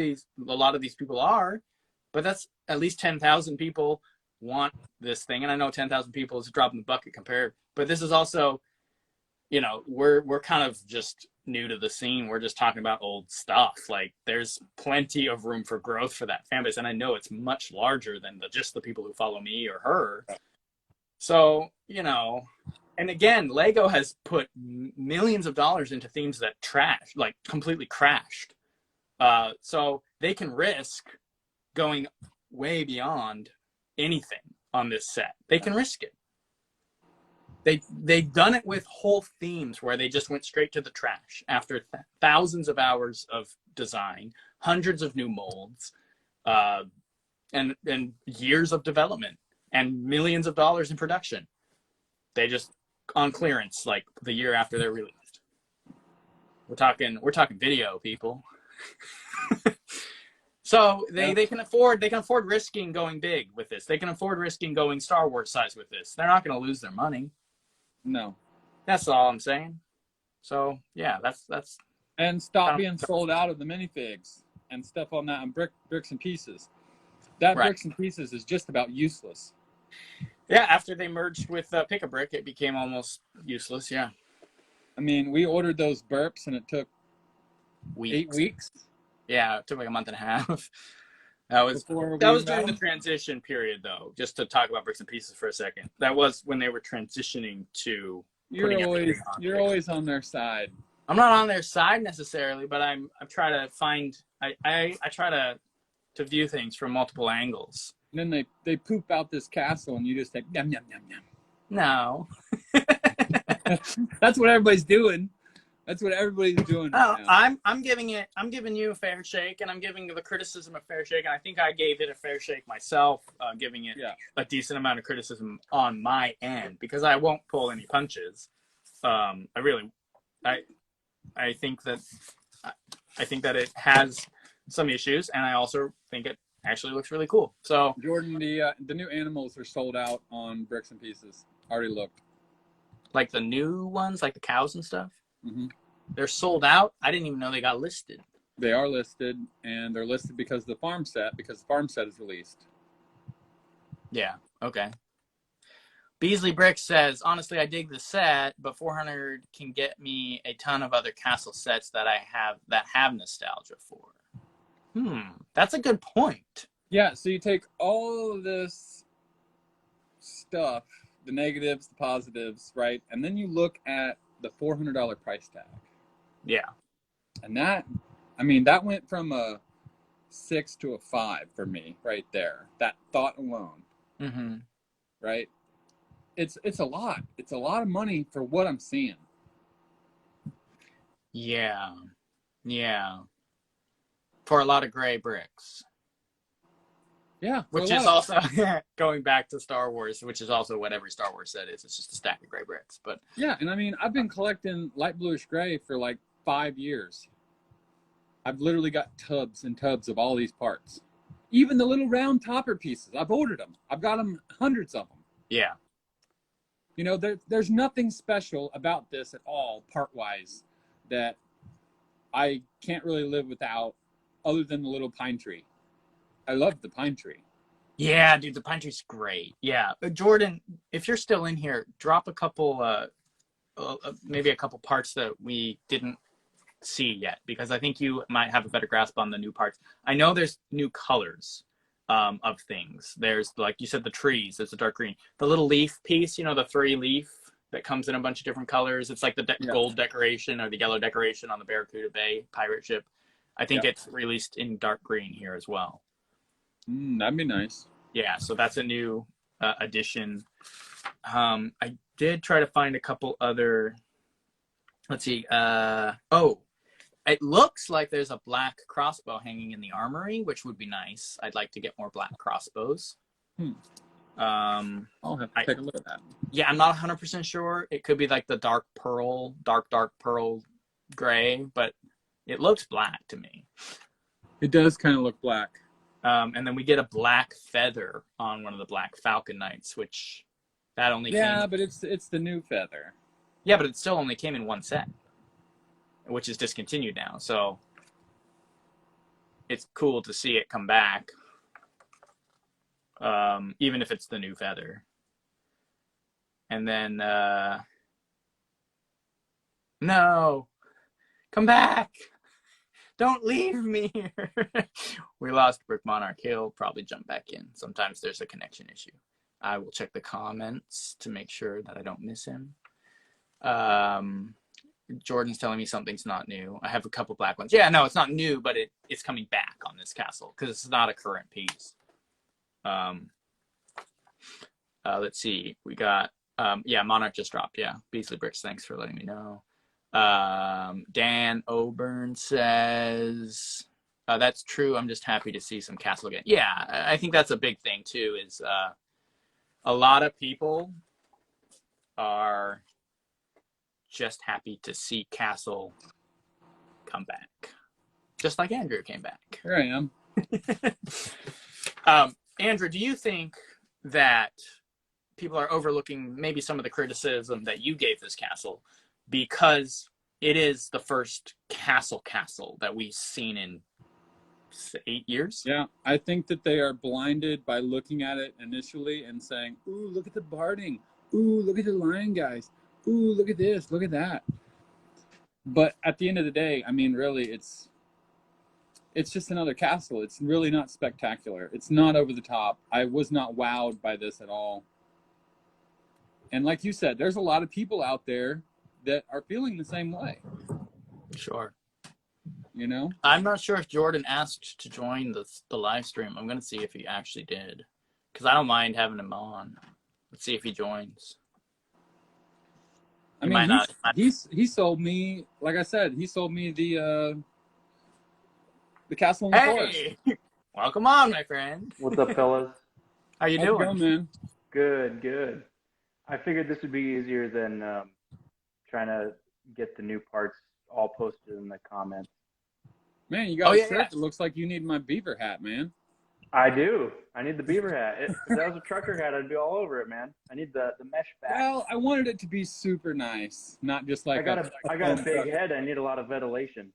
a lot of these people are, but that's at least 10,000 people want this thing. And I know 10,000 people is a drop in the bucket compared, but this is also, we're kind of just new to the scene. We're just talking about old stuff. Like, there's plenty of room for growth for that fan base, and I know it's much larger than just the people who follow me or her. So, and And again, Lego has put millions of dollars into themes that like completely crashed. So they can risk going way beyond anything on this set. They can risk it. They've done it with whole themes where they just went straight to the trash after thousands of hours of design, hundreds of new molds, and years of development and millions of dollars in production. They just on clearance like the year after they're released. We're talking video, people. So they can afford risking going big with this. They can afford risking going Star Wars size with this. They're not going to lose their money. No. That's all I'm saying. So yeah, that's. And stop being sold out of the minifigs and stuff on that on bricks and pieces. That Right. bricks and pieces is just about useless. Yeah, after they merged with Pick a Brick, it became almost useless. Yeah. I mean, we ordered those burps and it took 8 weeks. Yeah, it took like a month and a half. That was during the transition period, though. Just to talk about bricks and pieces for a second, that was when they were transitioning to. You're always on their side. I'm not on their side necessarily, but I'm trying to find. I try to view things from multiple angles. And then they poop out this castle, and you just say yum yum yum yum. No. That's what everybody's doing. That's what everybody's doing right now. I'm giving you a fair shake, and I'm giving the criticism a fair shake, and I think I gave it a fair shake myself, giving it a decent amount of criticism on my end, because I won't pull any punches. I think that it has some issues, and I also think it actually looks really cool. So Jordan, the new animals are sold out on bricks and pieces. Already looked. Like the new ones, like the cows and stuff. Mm-hmm. They're sold out. I didn't even know they got listed. They are listed, and they're listed because the farm set is released. Yeah. Okay. Beasley Brick says, honestly, I dig the set, but 400 can get me a ton of other castle sets that have nostalgia for. That's a good point. Yeah. So you take all of this stuff, the negatives, the positives, right, and then you look at the $400 price tag. Yeah. And that went from a 6 to a 5 for me right there. That thought alone. Mm-hmm. Right? It's a lot. It's a lot of money for what I'm seeing. Yeah. Yeah. For a lot of gray bricks. Yeah. Which is also going back to Star Wars, which is also what every Star Wars set is. It's just a stack of gray bricks. But yeah, and I mean, I've been collecting light bluish gray for like 5 years. I've literally got tubs and tubs of all these parts. Even the little round topper pieces, I've ordered them. I've got them, hundreds of them. Yeah. You know, there's nothing special about this at all, part-wise, that I can't really live without, other than the little pine tree. I love the pine tree. Yeah, dude, the pine tree's great. Yeah. Jordan, if you're still in here, drop a couple, maybe a couple parts that we didn't see yet, because I think you might have a better grasp on the new parts. I know there's new colors of things. There's, like you said, the trees. It's a dark green. The little leaf piece, you know, the furry leaf that comes in a bunch of different colors. It's like the gold decoration or the yellow decoration on the Barracuda Bay pirate ship. I think it's released in dark green here as well. That'd be nice. Yeah, so that's a new addition. I did try to find a couple other. Let's see. It looks like there's a black crossbow hanging in the armory, which would be nice. I'd like to get more black crossbows. I'll have to take a look at that. Yeah, I'm not 100% sure. It could be like the dark pearl gray, but it looks black to me. It does kind of look black. And then we get a black feather on one of the Black Falcon Knights, which that only came... Yeah, but it's the new feather. Yeah, but it still only came in one set, which is discontinued now. So it's cool to see it come back, even if it's the new feather. And then, no, come back. Don't leave me here. We lost Brick Monarch. He'll probably jump back in. Sometimes there's a connection issue. I will check the comments to make sure that I don't miss him. Jordan's telling me something's not new. I have a couple black ones. Yeah, no, it's not new, but it's coming back on this castle because it's not a current piece. Let's see. We got yeah, Monarch just dropped. Yeah, Beasley Bricks. Thanks for letting me know. Dan Oburn says that's true. I'm just happy to see some castle again. Yeah, I think that's a big thing too. Is a lot of people are just happy to see castle come back, just like Andrew came back. Here I am. Andrew, do you think that people are overlooking maybe some of the criticism that you gave this castle because it is the first castle that we've seen in 8 years? Yeah, I think that they are blinded by looking at it initially and saying, ooh, look at the barding. Ooh, look at the lion guys. Ooh, look at this, look at that. But at the end of the day, I mean, really, it's just another castle. It's really not spectacular. It's not over the top. I was not wowed by this at all. And like you said, there's a lot of people out there that are feeling the same way. Sure. You know? I'm not sure if Jordan asked to join the live stream. I'm going to see if he actually did. Because I don't mind having him on. Let's see if he joins. I mean, he sold me, like I said, he sold me the castle in the forest. Welcome on, my friend. What's up, fellas? How you How's doing? it going, man? Good. I figured this would be easier than trying to get the new parts all posted in the comments. Man, you got a shirt that looks like you need my beaver hat, man. I do. I need the beaver hat. If that was a trucker hat, I'd be all over it, man. I need the mesh back. Well, I wanted it to be super nice, not just like I got a big head. I need a lot of ventilation.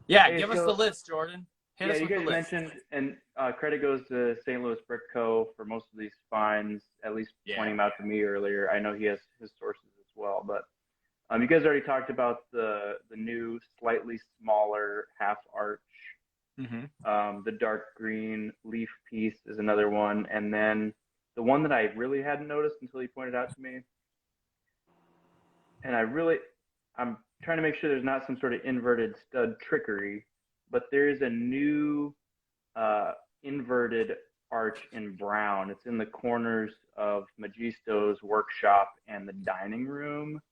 Yeah, hey, give us the list, Jordan. Yeah, you guys mentioned, and credit goes to St. Louis Brick Co. for most of these finds, at least pointing them out to me earlier. I know he has his sources as well, but you guys already talked about the new, slightly smaller half arch. Mm-hmm. The dark green leaf piece is another one, and then the one that I really hadn't noticed until he pointed out to me, and I'm trying to make sure there's not some sort of inverted stud trickery, but there is a new inverted arch in brown. It's in the corners of Magisto's workshop and the dining room.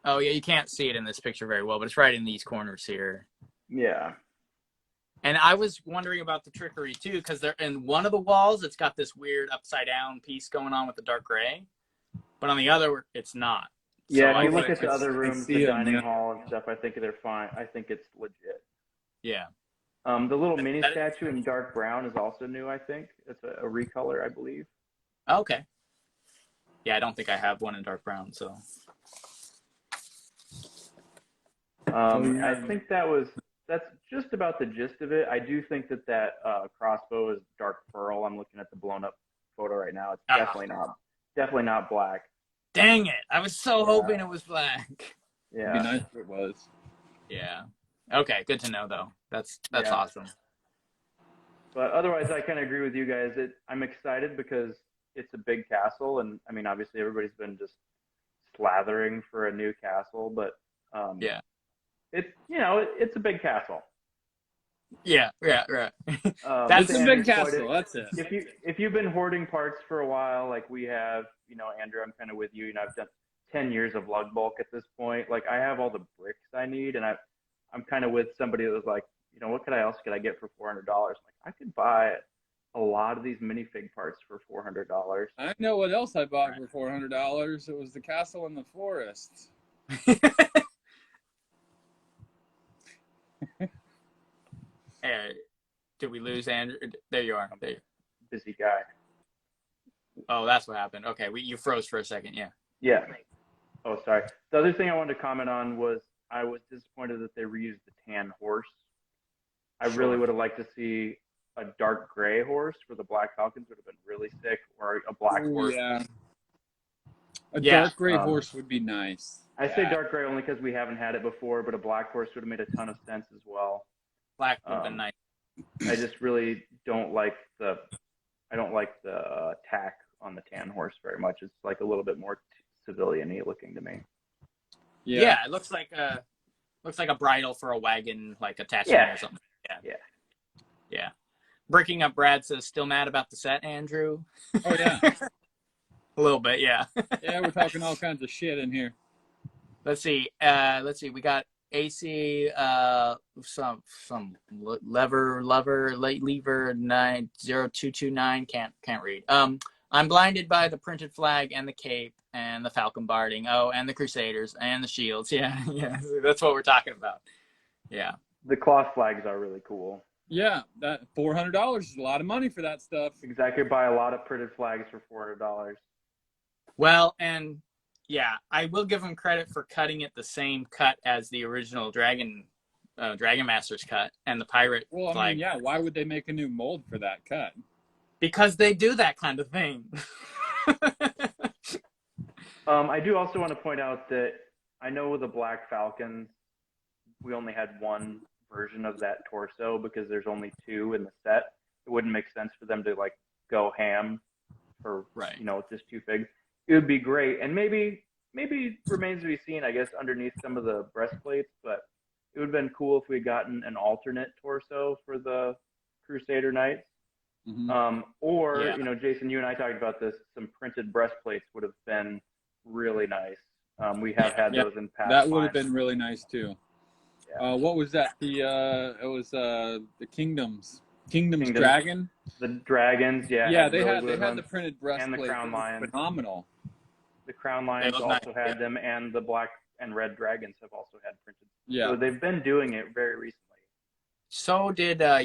Oh yeah, you can't see it in this picture very well, but it's right in these corners here. Yeah. And I was wondering about the trickery too, because they're in one of the walls, it's got this weird upside down piece going on with the dark gray, but on the other, it's not. Yeah, so if you look at the other rooms, the dining hall and stuff, I think they're fine. I think it's legit. Yeah. The little mini statue in dark brown is also new, I think. It's a recolor, I believe. Okay. Yeah, I don't think I have one in dark brown, so. I think that's just about the gist of it. I do think that crossbow is dark pearl. I'm looking at the blown up photo right now. It's definitely not black. Dang it! I was so hoping it was black. Yeah, it'd be nice if it was. Yeah. Okay, good to know though. That's awesome. But otherwise, I kind of agree with you guys. I'm excited because it's a big castle, and I mean, obviously, everybody's been just slathering for a new castle, but yeah. It's a big castle. Yeah, right. That's a big castle. That's it. If you've been hoarding parts for a while, like we have, Andrew, I'm kind of with you. I've done 10 years of lug bulk at this point. Like I have all the bricks I need, and I'm kind of with somebody that was like, what else could I get for $400? Like I could buy a lot of these minifig parts for $400. I know what else I bought for $400. It was the castle in the forest. Did we lose Andrew? There you are. There. Busy guy. Oh, that's what happened. Okay, you froze for a second. Yeah. Yeah. Oh, sorry. The other thing I wanted to comment on was I was disappointed that they reused the tan horse. I really would have liked to see a dark gray horse for the Black Falcons. Would have been really sick, or a black horse. Yeah. Dark gray horse would be nice. I say dark gray only because we haven't had it before, but a black horse would have made a ton of sense as well. Black would have been nice. I just really don't like the tack on the tan horse very much. It's like a little bit more civilian-y looking to me. Yeah, it looks like a bridle for a wagon, like attachment Yeah. or something. Yeah. Breaking Up Brad says, still mad about the set, Andrew? Oh yeah. A little bit, yeah. Yeah, we're talking all kinds of shit in here. Let's see. We got AC, some lever 90229. Can't read. I'm blinded by the printed flag and the cape and the falcon barding. Oh, and the Crusaders and the shields. Yeah, that's what we're talking about. Yeah. The cloth flags are really cool. Yeah, that $400 is a lot of money for that stuff. Exactly, buy a lot of printed flags for $400. Well, and yeah, I will give them credit for cutting it the same cut as the original Dragon Master's cut and the pirate Well, I flag. mean, yeah, why would they make a new mold for that cut? Because they do that kind of thing. I do also want to point out that I know with the Black Falcons, we only had one version of that torso because there's only two in the set. It wouldn't make sense for them to like go ham for just two figs. It would be great, and maybe remains to be seen, I guess, underneath some of the breastplates. But it would have been cool if we had gotten an alternate torso for the Crusader Knights. Mm-hmm. Jason, you and I talked about this. Some printed breastplates would have been really nice. We have had those in past. That would have been really nice too. Yeah. What was that? It was the Kingdom's Dragon. The dragons, yeah. Yeah, they had the printed breastplate. And the Crown Lions. Phenomenal. The Crown Lions also had them, and the Black and Red Dragons have also had printed. Yeah. So they've been doing it very recently. So did a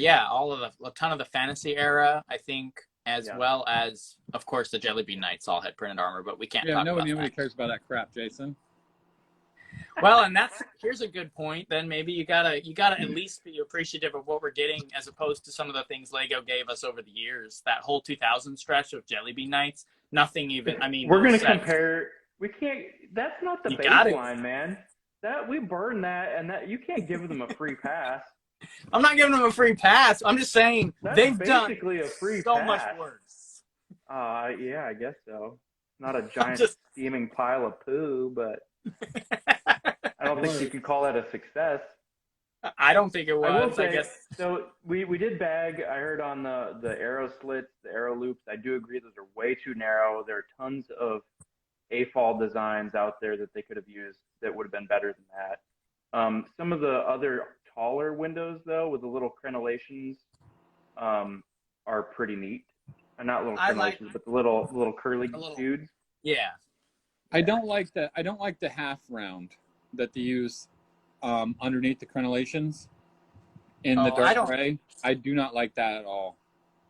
ton of the fantasy era, I think, as well as, of course, the Jelly Bean Knights all had printed armor, but we can't talk about that. Nobody cares about that crap, Jason. Well, and here's a good point. Then maybe you gotta at least be appreciative of what we're getting, as opposed to some of the things Lego gave us over the years. That whole 2000 stretch of Jelly Bean Knights, nothing even. I mean, we're gonna compare. We can't. That's not the baseline, man. That we burn that, and that you can't give them a free pass. I'm not giving them a free pass. I'm just saying they've done a free so pass. much worse. Yeah, I guess so. Not a giant steaming pile of poo, but I don't think you can call that a success. I don't think it was. I will say, I guess. So we did bag. I heard on the arrow slits, the arrow loops. I do agree those are way too narrow. There are tons of AFOL designs out there that they could have used that would have been better than that. Some of the other taller windows, though, with the little crenellations, are pretty neat. Not little crenellations, but the little curly dudes. Yeah. I don't like the half round that they use underneath the crenellations in the dark gray. I do not like that at all.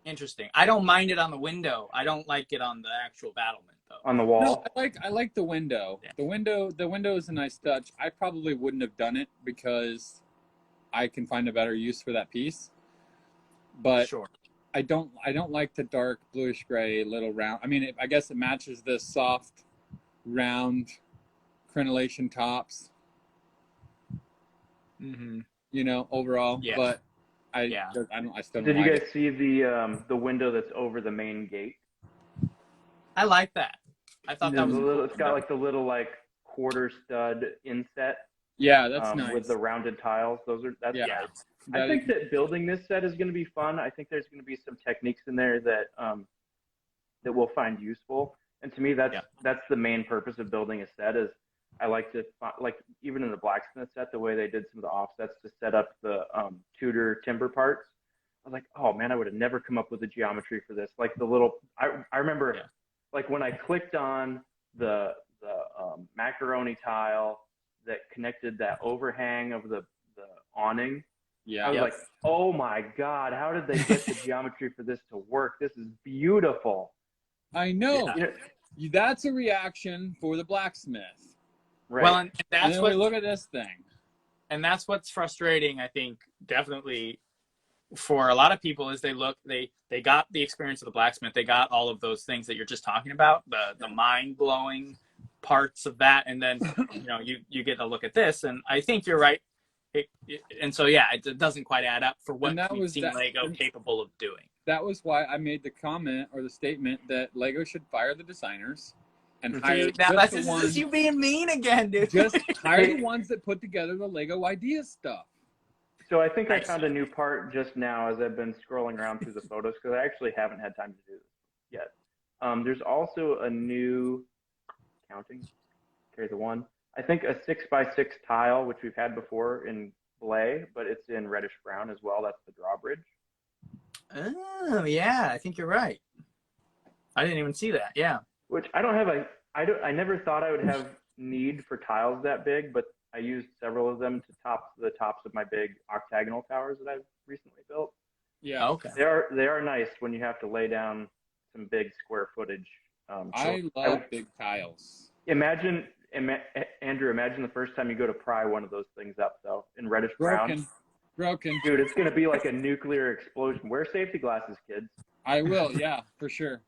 Interesting. I don't mind it on the window. I don't like it on the actual battlement, though. On the wall? No, I like the window. Yeah. The window is a nice touch. I probably wouldn't have done it because I can find a better use for that piece. But sure. I don't like the dark bluish gray little round. I mean, I guess it matches the soft round crenellation tops. Mm-hmm. Overall. Yeah. But I still don't Did you like guys see the window that's over the main gate? I like that. I thought that was it's got like the little like quarter stud inset. Yeah, that's nice. With the rounded tiles. That's yeah. Nice. I think that building this set is going to be fun. I think there's going to be some techniques in there that we'll find useful. And to me, that's the main purpose of building a set. Is I like to even in the blacksmith set, the way they did some of the offsets to set up the Tudor timber parts. I was like, oh man, I would have never come up with the geometry for this. Like the little, I remember, like when I clicked on the macaroni tile that connected that overhang of the awning. Yeah. I was like, oh my God, how did they get the geometry for this to work? This is beautiful. I know. That's a reaction for the blacksmith. Right. Well, and that's what look at this thing. And that's what's frustrating, I think, definitely for a lot of people is they got the experience of the blacksmith. They got all of those things that you're just talking about, the mind-blowing parts of that, and then you get a look at this, and I think you're right. It doesn't quite add up for what we've seen Lego capable of doing. why I made the comment or the statement that Lego should fire the designers and hire Dude, now just this the is ones, you being mean again, dude. just hire the ones that put together the Lego idea stuff. So I think I Nice. found a new part just now as I've been scrolling around through the photos because I actually haven't had time to do this yet. There's also a new counting, carry the one. I think a 6x6 tile, which we've had before in Blay, but it's in reddish brown as well. That's the drawbridge. Oh yeah, I think you're right. I didn't even see that. Yeah. Which I don't have I never thought I would have need for tiles that big, but I used several of them to top the tops of my big octagonal towers that I've recently built. Yeah. Okay. They are nice when you have to lay down some big square footage. I love big tiles. Andrew, imagine the first time you go to pry one of those things up though in reddish brown. Broken. Dude, it's gonna be like a nuclear explosion. Wear safety glasses, kids. I will, yeah, for sure.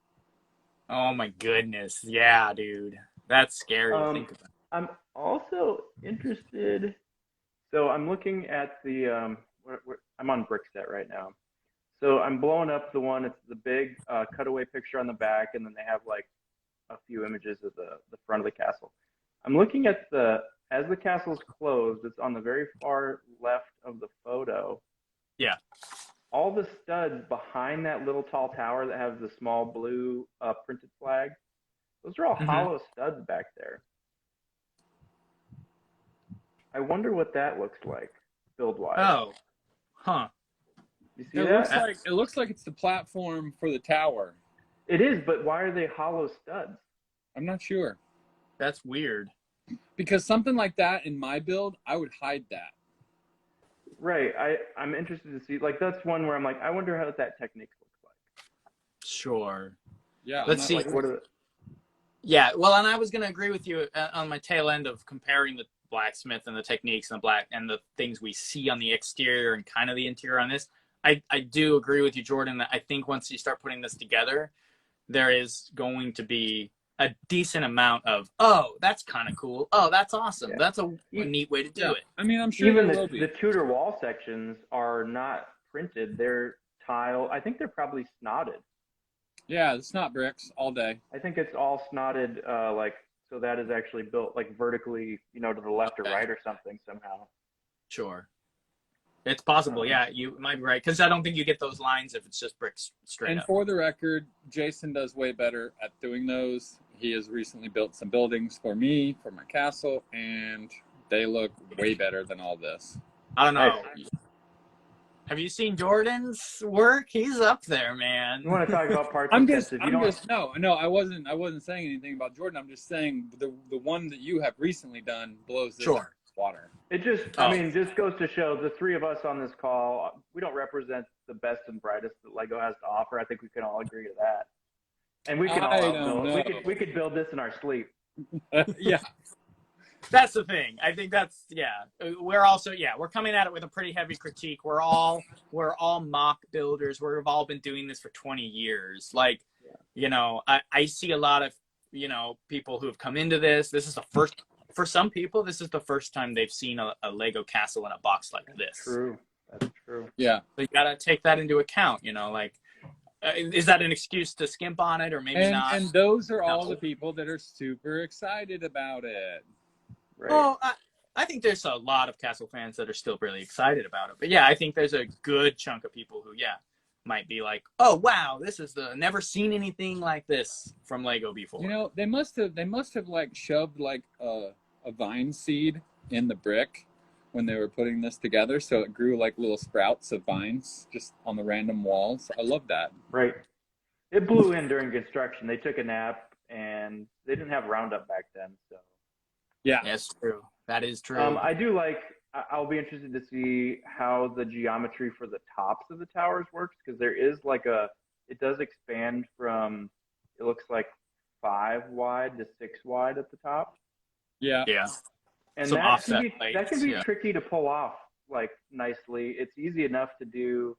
Oh my goodness. Yeah, dude. That's scary to think about. I'm also interested. So I'm looking at the. I'm on Brickset right now. So I'm blowing up the one. It's the big cutaway picture on the back, and then they have like a few images of the front of the castle. I'm looking at as the castle's closed. It's on the very far left of the photo. Yeah. All the studs behind that little tall tower that has the small blue printed flag. Those are all hollow studs back there. I wonder what that looks like, build-wise. Oh. Huh. You see that? It looks like it's the platform for the tower. It is, but why are they hollow studs? I'm not sure. That's weird. Because something like that in my build, I would hide that. Right. I'm interested to see. Like, that's one where I'm like, I wonder how that technique looks like. Sure. Yeah. Let's see. Like, what are the... Yeah, well, and I was going to agree with you on my tail end of comparing the blacksmith and the techniques and the things we see on the exterior and kind of the interior on this. I do agree with you, Jordan, that I think once you start putting this together, there is going to be a decent amount of, oh, that's kind of cool. Oh, that's awesome. Yeah. That's a neat way to do it. I mean, I'm sure Even there will be. the Tudor wall sections are not printed. They're tile. I think they're probably snotted. Yeah, it's not bricks all day. I think it's all snotted, so that is actually built like vertically, to the left or right or something somehow. Sure. It's possible. Yeah, you might be right. Because I don't think you get those lines if it's just bricks straight And up. for the record, Jason does way better at doing those. He has recently built some buildings for me, for my castle, and they look way better than all this. I don't know. Have you seen Jordan's work? He's up there, man. You want to talk about parts? No, I wasn't saying anything about Jordan. I'm just saying the one that you have recently done blows this water. It just, just goes to show the three of us on this call, we don't represent the best and brightest that Lego has to offer. I think we can all agree to that. And we can we could build this in our sleep. Yeah. That's the thing. I think that's, we're also, we're coming at it with a pretty heavy critique. We're all mock builders. We've all been doing this for 20 years. Like, I see a lot of, people who have come into this. This is the first, for some people, this is the first time they've seen a Lego castle in a box like this. True. That's true. Yeah. So you got to take that into account, is that an excuse to skimp on it or maybe not? And those are all the people that are super excited about it. Right. Well, I think there's a lot of Castle fans that are still really excited about it. But yeah, I think there's a good chunk of people who, might be like, oh, wow, this is never seen anything like this from Lego before. They must have like shoved like a vine seed in the brick when they were putting this together. So it grew like little sprouts of vines just on the random walls. I love that. Right. It blew in during construction. They took a nap and they didn't have Roundup back then. So. Yeah, that's true. That is true. I'll be interested to see how the geometry for the tops of the towers works because there is it does expand from, it looks like 5 wide to 6 wide at the top. Yeah. Yeah. And that can be tricky to pull off like nicely. It's easy enough to do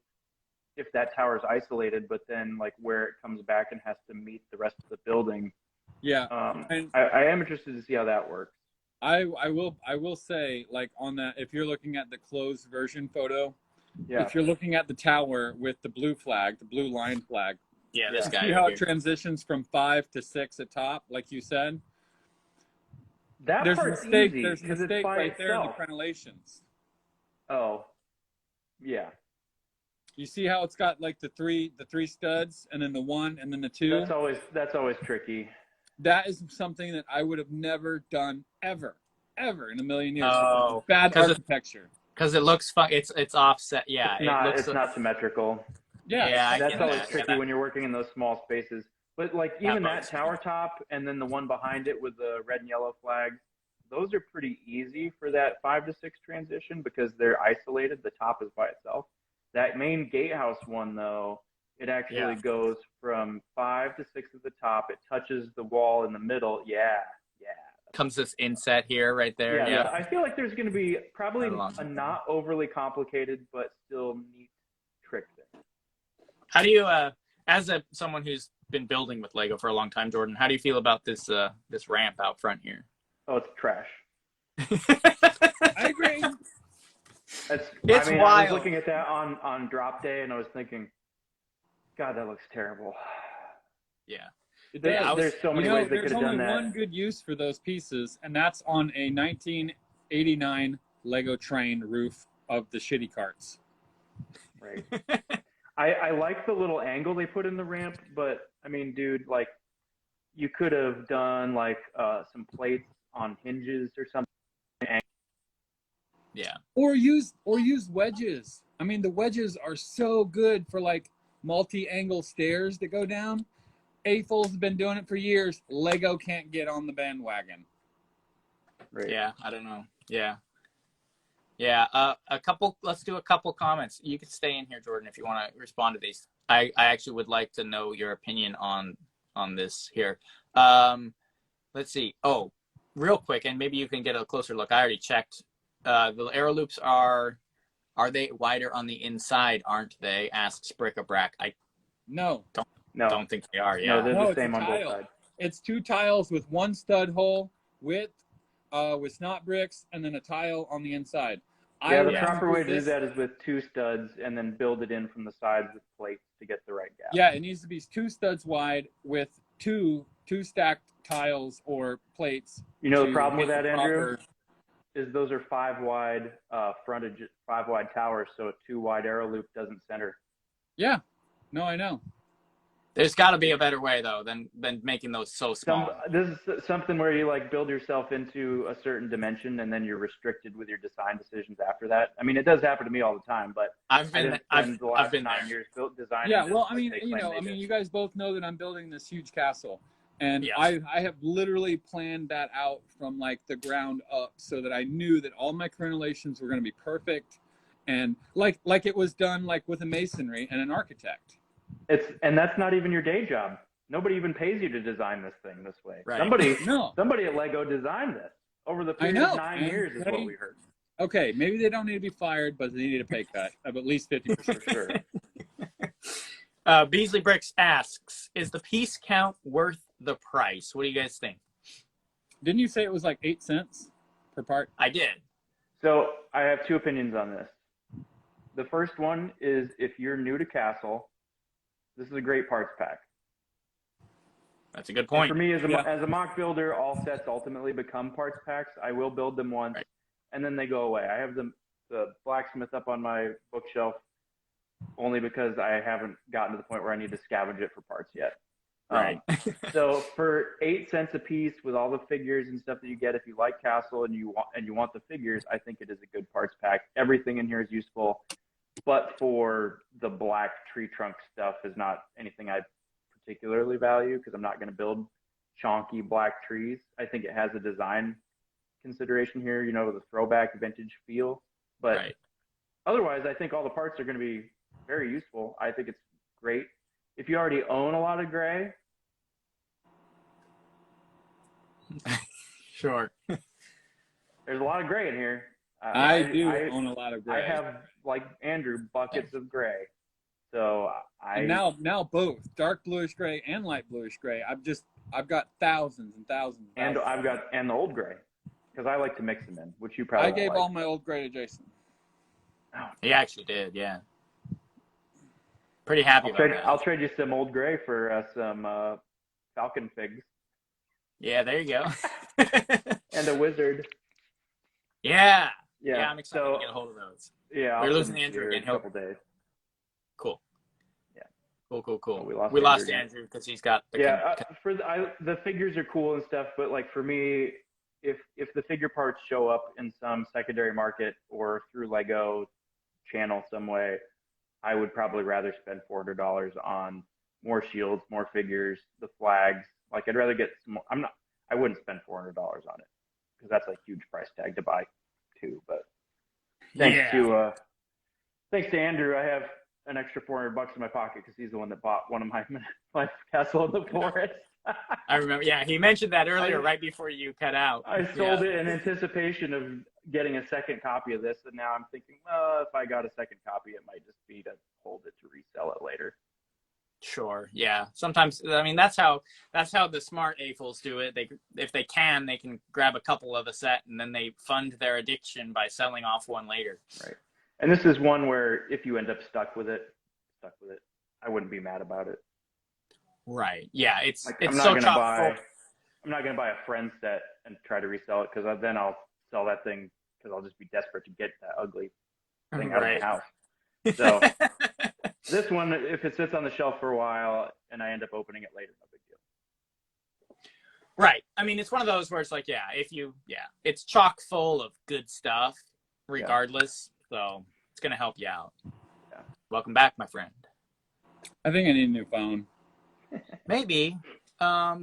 if that tower is isolated, but then like where it comes back and has to meet the rest of the building. Yeah. I am interested to see how that works. I will say, like on that, if you're looking at the closed version photo, Yeah. if you're looking at the tower with the blue flag, the blue line flag, Yeah, this Yeah. guy. see how over it here. transitions from 5 to 6 at top, like you said? That There's a part's mistake. easy There's a because it's mistake by right there in the itself. crenellations. Oh, yeah. You see how it's got like the three studs, and then the 1, and then the 2. That's always tricky. That is something that I would have never done ever in a million years. Oh, Bad 'cause architecture. Because it looks fun. It's offset. Yeah, It's not symmetrical. Yeah, Yeah, I That's get always that. tricky Yeah, when you're working in those small spaces. But like that even that bugs me. tower top and then the one behind it with the red and yellow flags, those are pretty easy for that 5 to 6 transition because they're isolated. The top is by itself. That main gatehouse one though, it actually goes from 5 to 6 at the top. It touches the wall in the middle. Yeah. Comes this inset here, right there. Yeah. I feel like there's going to be probably Not a not overly complicated but still neat trick there. How do you, as someone who's been building with Lego for a long time, Jordan, how do you feel about this this ramp out front here? Oh, it's trash. I agree. It's I wild. was looking at that on drop day and I was thinking, God, that looks terrible. Yeah. There's so many ways they could have done that. There's only one good use for those pieces, and that's on a 1989 Lego train roof of the shitty carts. Right. I like the little angle they put in the ramp, but I mean, dude, like you could have done like some plates on hinges or something. Yeah. Or use wedges. I mean, the wedges are so good for like multi-angle stairs that go down. Eiffels have been doing it for years. Lego can't get on the bandwagon. Right. Yeah, I don't know. Yeah. Let's do a couple comments. You can stay in here, Jordan, if you want to respond to these. I actually would like to know your opinion on this here. Let's see. Oh, real quick, and maybe you can get a closer look. I already checked. The arrow loops are they wider on the inside, aren't they? Asks Brick-a-Brack. I No. don't think they are. Yeah. No, they're No, the it's a same on both tile. sides. It's 2 tiles with 1 stud hole with snot bricks and then a tile on the inside. Yeah, the proper way to do that is with 2 studs and then build it in from the sides with plates to get the right gap. Yeah, it needs to be 2 studs wide with two stacked tiles or plates. You know the problem with that, Andrew, proper... is those are 5 wide frontage, 5 wide towers, so a 2 wide arrow loop doesn't center. Yeah, no, I know. There's got to be a better way though than making those so small. This is something where you like build yourself into a certain dimension and then you're restricted with your design decisions after that. I mean, it does happen to me all the time, but I've been the last been 9 there. years built designing. Yeah, this well, I like mean, they you claim know, they I mean, do. you guys both know that I'm building this huge castle, and Yes. I have literally planned that out from like the ground up, so that I knew that all my crenellations were going to be perfect, and like it was done like with a masonry and an architect. And that's not even your day job. Nobody even pays you to design this thing this way. Right. Somebody at Lego designed this over the period of 9 years is what we heard. Okay, maybe they don't need to be fired, but they need a pay cut of at least 50%. For sure. Beasley Bricks asks, is the piece count worth the price? What do you guys think? Didn't you say it was like 8 cents per part? I did. So I have 2 opinions on this. The first one is if you're new to Castle, this is a great parts pack. That's a good point. For me, as a mock builder, all sets ultimately become parts packs. I will build them once, Right. and then they go away. I have the blacksmith up on my bookshelf only because I haven't gotten to the point where I need to scavenge it for parts yet. Right. So for 8 cents a piece with all the figures and stuff that you get, if you like Castle and you want the figures, I think it is a good parts pack. Everything in here is useful, but for the black tree trunk stuff is not anything I particularly value because I'm not going to build chonky black trees. I think it has a design consideration here, the throwback vintage feel. But Right. Otherwise, I think all the parts are going to be very useful. I think it's great. If you already own a lot of gray, Sure. there's a lot of gray in here. I do own a lot of gray. I have, like Andrew, buckets of gray. So And now both dark bluish gray and light bluish gray. I've got thousands and thousands. And I've got the old gray because I like to mix them in, which you probably I gave like. all my old gray to Jason. He actually did, yeah. Pretty happy about that. I'll trade you some old gray for some Falcon figs. Yeah, there you go. And a wizard. Yeah. Yeah. Yeah, I'm excited to get a hold of those. Yeah, We're I'll losing send it to Andrew you again. in a couple days. Cool. Yeah. Cool. Oh, We lost again. Andrew because he's got the the figures are cool and stuff, but like for me, if the figure parts show up in some secondary market or through Lego channel some way, I would probably rather spend $400 on more shields, more figures, the flags. Like I'd rather get some more. I wouldn't spend $400 on it because that's a huge price tag to buy too. But thanks to Andrew, I have an extra $400 in my pocket because he's the one that bought one of my Castle in the Forest. I remember. Yeah, he mentioned that earlier, right before you cut out. I sold it in anticipation of getting a second copy of this, and now I'm thinking, well, if I got a second copy, it might just be to hold it to resell it later. Sure. Yeah. Sometimes, I mean, that's how the smart AFOLs do it. If they can grab a couple of a set and then they fund their addiction by selling off one later. Right. And this is one where if you end up stuck with it, I wouldn't be mad about it. Right. Yeah. It's I'm not gonna buy a friend set and try to resell it because then I'll sell that thing because I'll just be desperate to get that ugly thing out of my house. So this one, if it sits on the shelf for a while and I end up opening it later, no big deal. Right. I mean, it's one of those where it's like, it's chock full of good stuff regardless. So it's going to help you out. Yeah. Welcome back, my friend. I think I need a new phone. Maybe. Or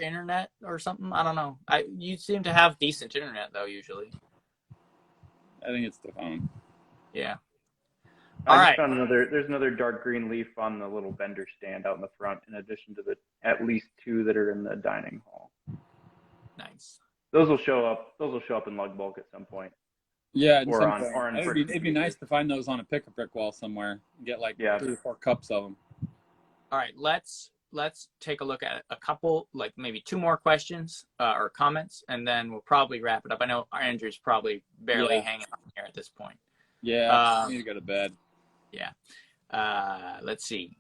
internet or something. I don't know. You seem to have decent internet though, usually. I think it's the phone. Yeah. I just found there's another dark green leaf on the little vendor stand out in the front, in addition to the at least two that are in the dining hall. Nice. Those will show up in lug bulk at some point. Yeah, it'd be nice to find those on a pick-a-brick wall somewhere. Get 3 or 4 cups of them. All right, let's take a look at a couple, like maybe 2 more questions or comments, and then we'll probably wrap it up. I know Andrew's probably barely hanging on here at this point. Yeah, I need to go to bed. Yeah. Let's see.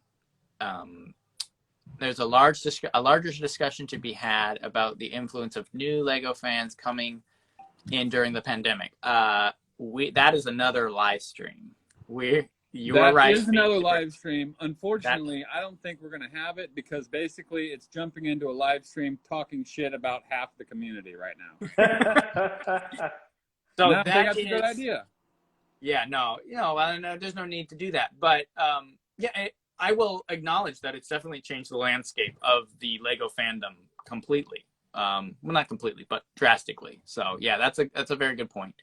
There's a larger discussion to be had about the influence of new Lego fans coming in during the pandemic. That is another live stream. You're right. That is another live stream. Unfortunately, I don't think we're going to have it because basically it's jumping into a live stream talking shit about half the community right now. So that's a good idea. Yeah, no, there's no need to do that. But I will acknowledge that it's definitely changed the landscape of the Lego fandom completely. Well, not completely, but drastically. So yeah, that's a very good point.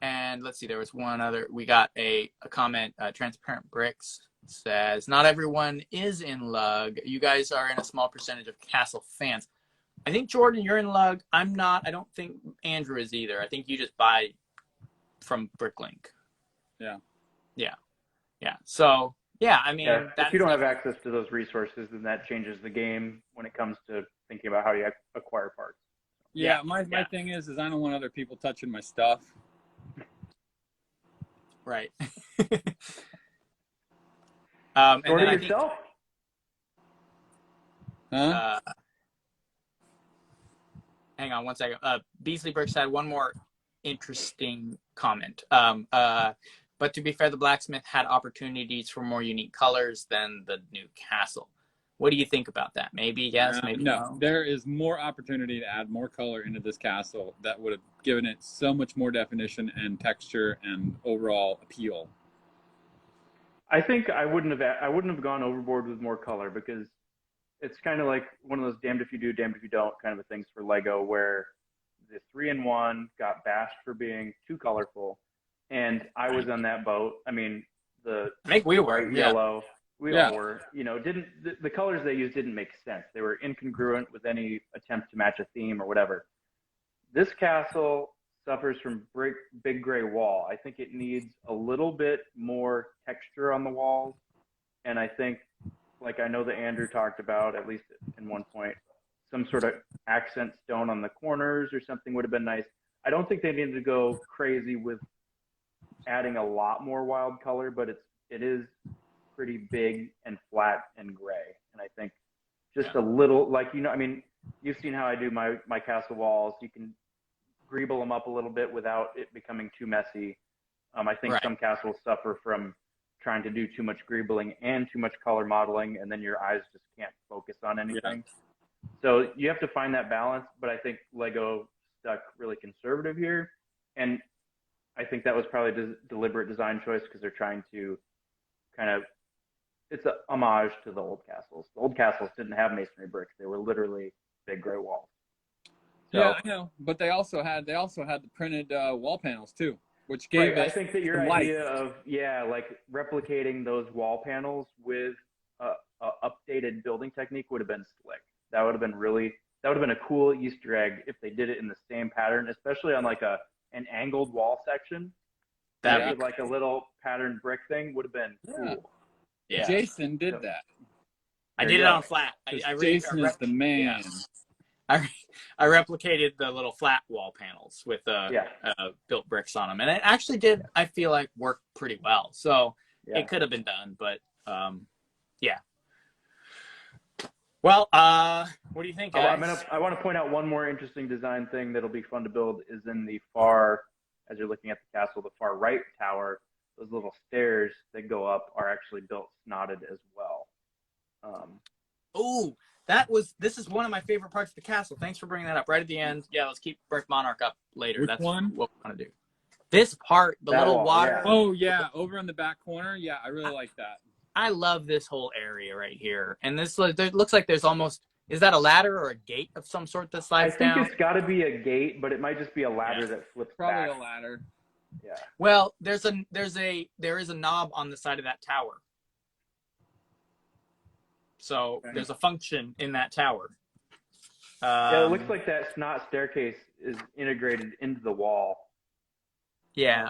And let's see, there was one other. We got a comment. Transparent Bricks says, "Not everyone is in Lug. You guys are in a small percentage of Castle fans. I think Jordan, you're in Lug. I'm not. I don't think Andrew is either. I think you just buy from Bricklink." Yeah. So yeah, I mean, if you don't have access to those resources, then that changes the game when it comes to thinking about how you acquire parts. Yeah, my thing is I don't want other people touching my stuff. Right. Sort it yourself. Hang on one second. Beasley Bricks had one more interesting comment. But to be fair, the blacksmith had opportunities for more unique colors than the new castle. What do you think about that? Maybe yes, maybe no. There is more opportunity to add more color into this castle that would have given it so much more definition and texture and overall appeal. I think I wouldn't have gone overboard with more color because it's kind of like one of those damned if you do, damned if you don't kind of things for Lego where the 3-in-1 got bashed for being too colorful. And I was on that boat. I mean, I think we were yellow. We all were. The colors they used didn't make sense. They were incongruent with any attempt to match a theme or whatever. This castle suffers from big gray wall. I think it needs a little bit more texture on the walls. And I think, like I know that Andrew talked about, at least in one point, some sort of accent stone on the corners or something would have been nice. I don't think they need to go crazy with adding a lot more wild color, but it is pretty big and flat and gray. And I think just a little, like, I mean, you've seen how I do my castle walls. You can greeble them up a little bit without it becoming too messy. I think some castles suffer from trying to do too much greebling and too much color modeling, and then your eyes just can't focus on anything. So you have to find that balance, but I think Lego stuck really conservative here. And I think that was probably a deliberate design choice because they're trying to kind of, it's a homage to the old castles. The old castles didn't have masonry bricks. They were literally big gray walls. So, yeah, I know. But they also had the printed wall panels too, which gave I think that your idea light. of, like replicating those wall panels with a updated building technique would have been slick. That would have been a cool Easter egg if they did it in the same pattern, especially on like an angled wall section. That with like a little patterned brick thing would have been cool. Yeah. Jason did that. I did it on flat. Jason is the man. I replicated the little flat wall panels with built bricks on them, and it actually did, I feel like, work pretty well. So it could have been done, but yeah. Well, what do you think, guys? I want to point out one more interesting design thing that'll be fun to build is in the far, as you're looking at the castle, the far right tower. Those little stairs that go up are actually built snotted as well. This is one of my favorite parts of the castle. Thanks for bringing that up right at the end. Yeah, let's keep Brick Monarch up later. Which That's one? what we want to do. This part, the little wall, water. yeah. Oh yeah, over in the back corner. Yeah, I really like that. I love this whole area right here. And this looks like there's almost, is that a ladder or a gate of some sort that slides down? I think it's got to be a gate, but it might just be a ladder that flips back. Probably a ladder. Yeah. Well, there is a knob on the side of that tower. So there's a function in that tower. It looks like that snot staircase is integrated into the wall. Yeah.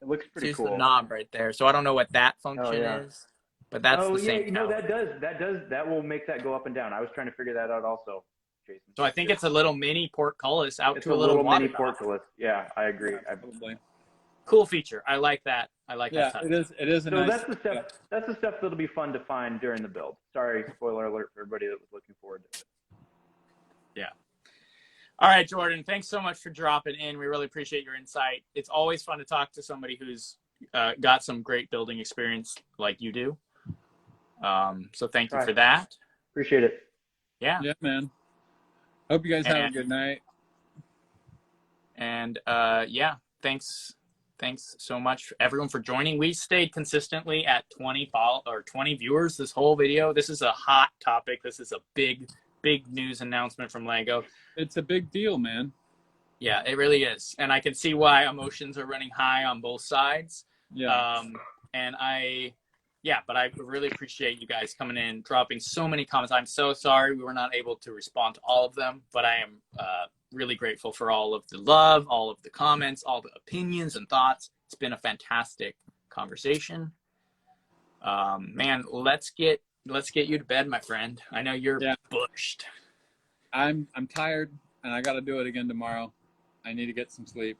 It looks pretty cool. There's the knob right there. So I don't know what that function is, but that's the same tower. That will make that go up and down. I was trying to figure that out also, Jason. So I think it's a little mini portcullis out to a little mini water portcullis. Yeah, I agree. Probably. Cool feature. I like that. That touch. It is a nice. That's the stuff. That's the stuff that'll be fun to find during the build. Sorry, spoiler alert for everybody that was looking forward to it. Yeah. All right, Jordan. Thanks so much for dropping in. We really appreciate your insight. It's always fun to talk to somebody who's got some great building experience like you do. So thank you for that. Appreciate it. Yeah. Yeah, man. Hope you guys have a good night. And thanks so much everyone for joining. We stayed consistently at 20 viewers this whole video. This is a hot topic. This is a big news announcement from Lego. It's a big deal, man. Yeah, it really is. And I can see why emotions are running high on both sides. Yeah. But I really appreciate you guys coming in, dropping so many comments. I'm so sorry we were not able to respond to all of them, but I am really grateful for all of the love, all of the comments, all the opinions and thoughts. It's been a fantastic conversation. Man, let's get you to bed, my friend. I know you're bushed. I'm tired, and I got to do it again tomorrow. I need to get some sleep.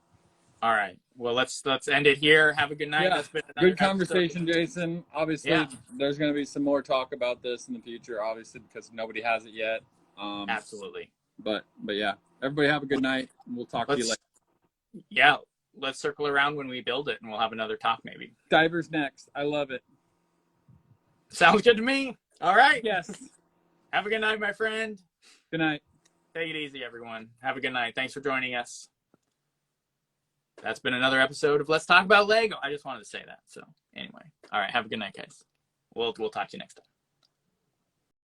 All right. Well, let's end it here. Have a good night. Yeah. That's been Good conversation, Jason. Obviously, there's going to be some more talk about this in the future, obviously, because nobody has it yet. Absolutely. But yeah, everybody have a good night. We'll talk to you later. Yeah, let's circle around when we build it, and we'll have another talk maybe. Divers next. I love it. Sounds good to me. All right. Yes. Have a good night, my friend. Good night. Take it easy, everyone. Have a good night. Thanks for joining us. That's been another episode of Let's Talk About Lego. I just wanted to say that. So anyway, all right. Have a good night, guys. We'll talk to you next time.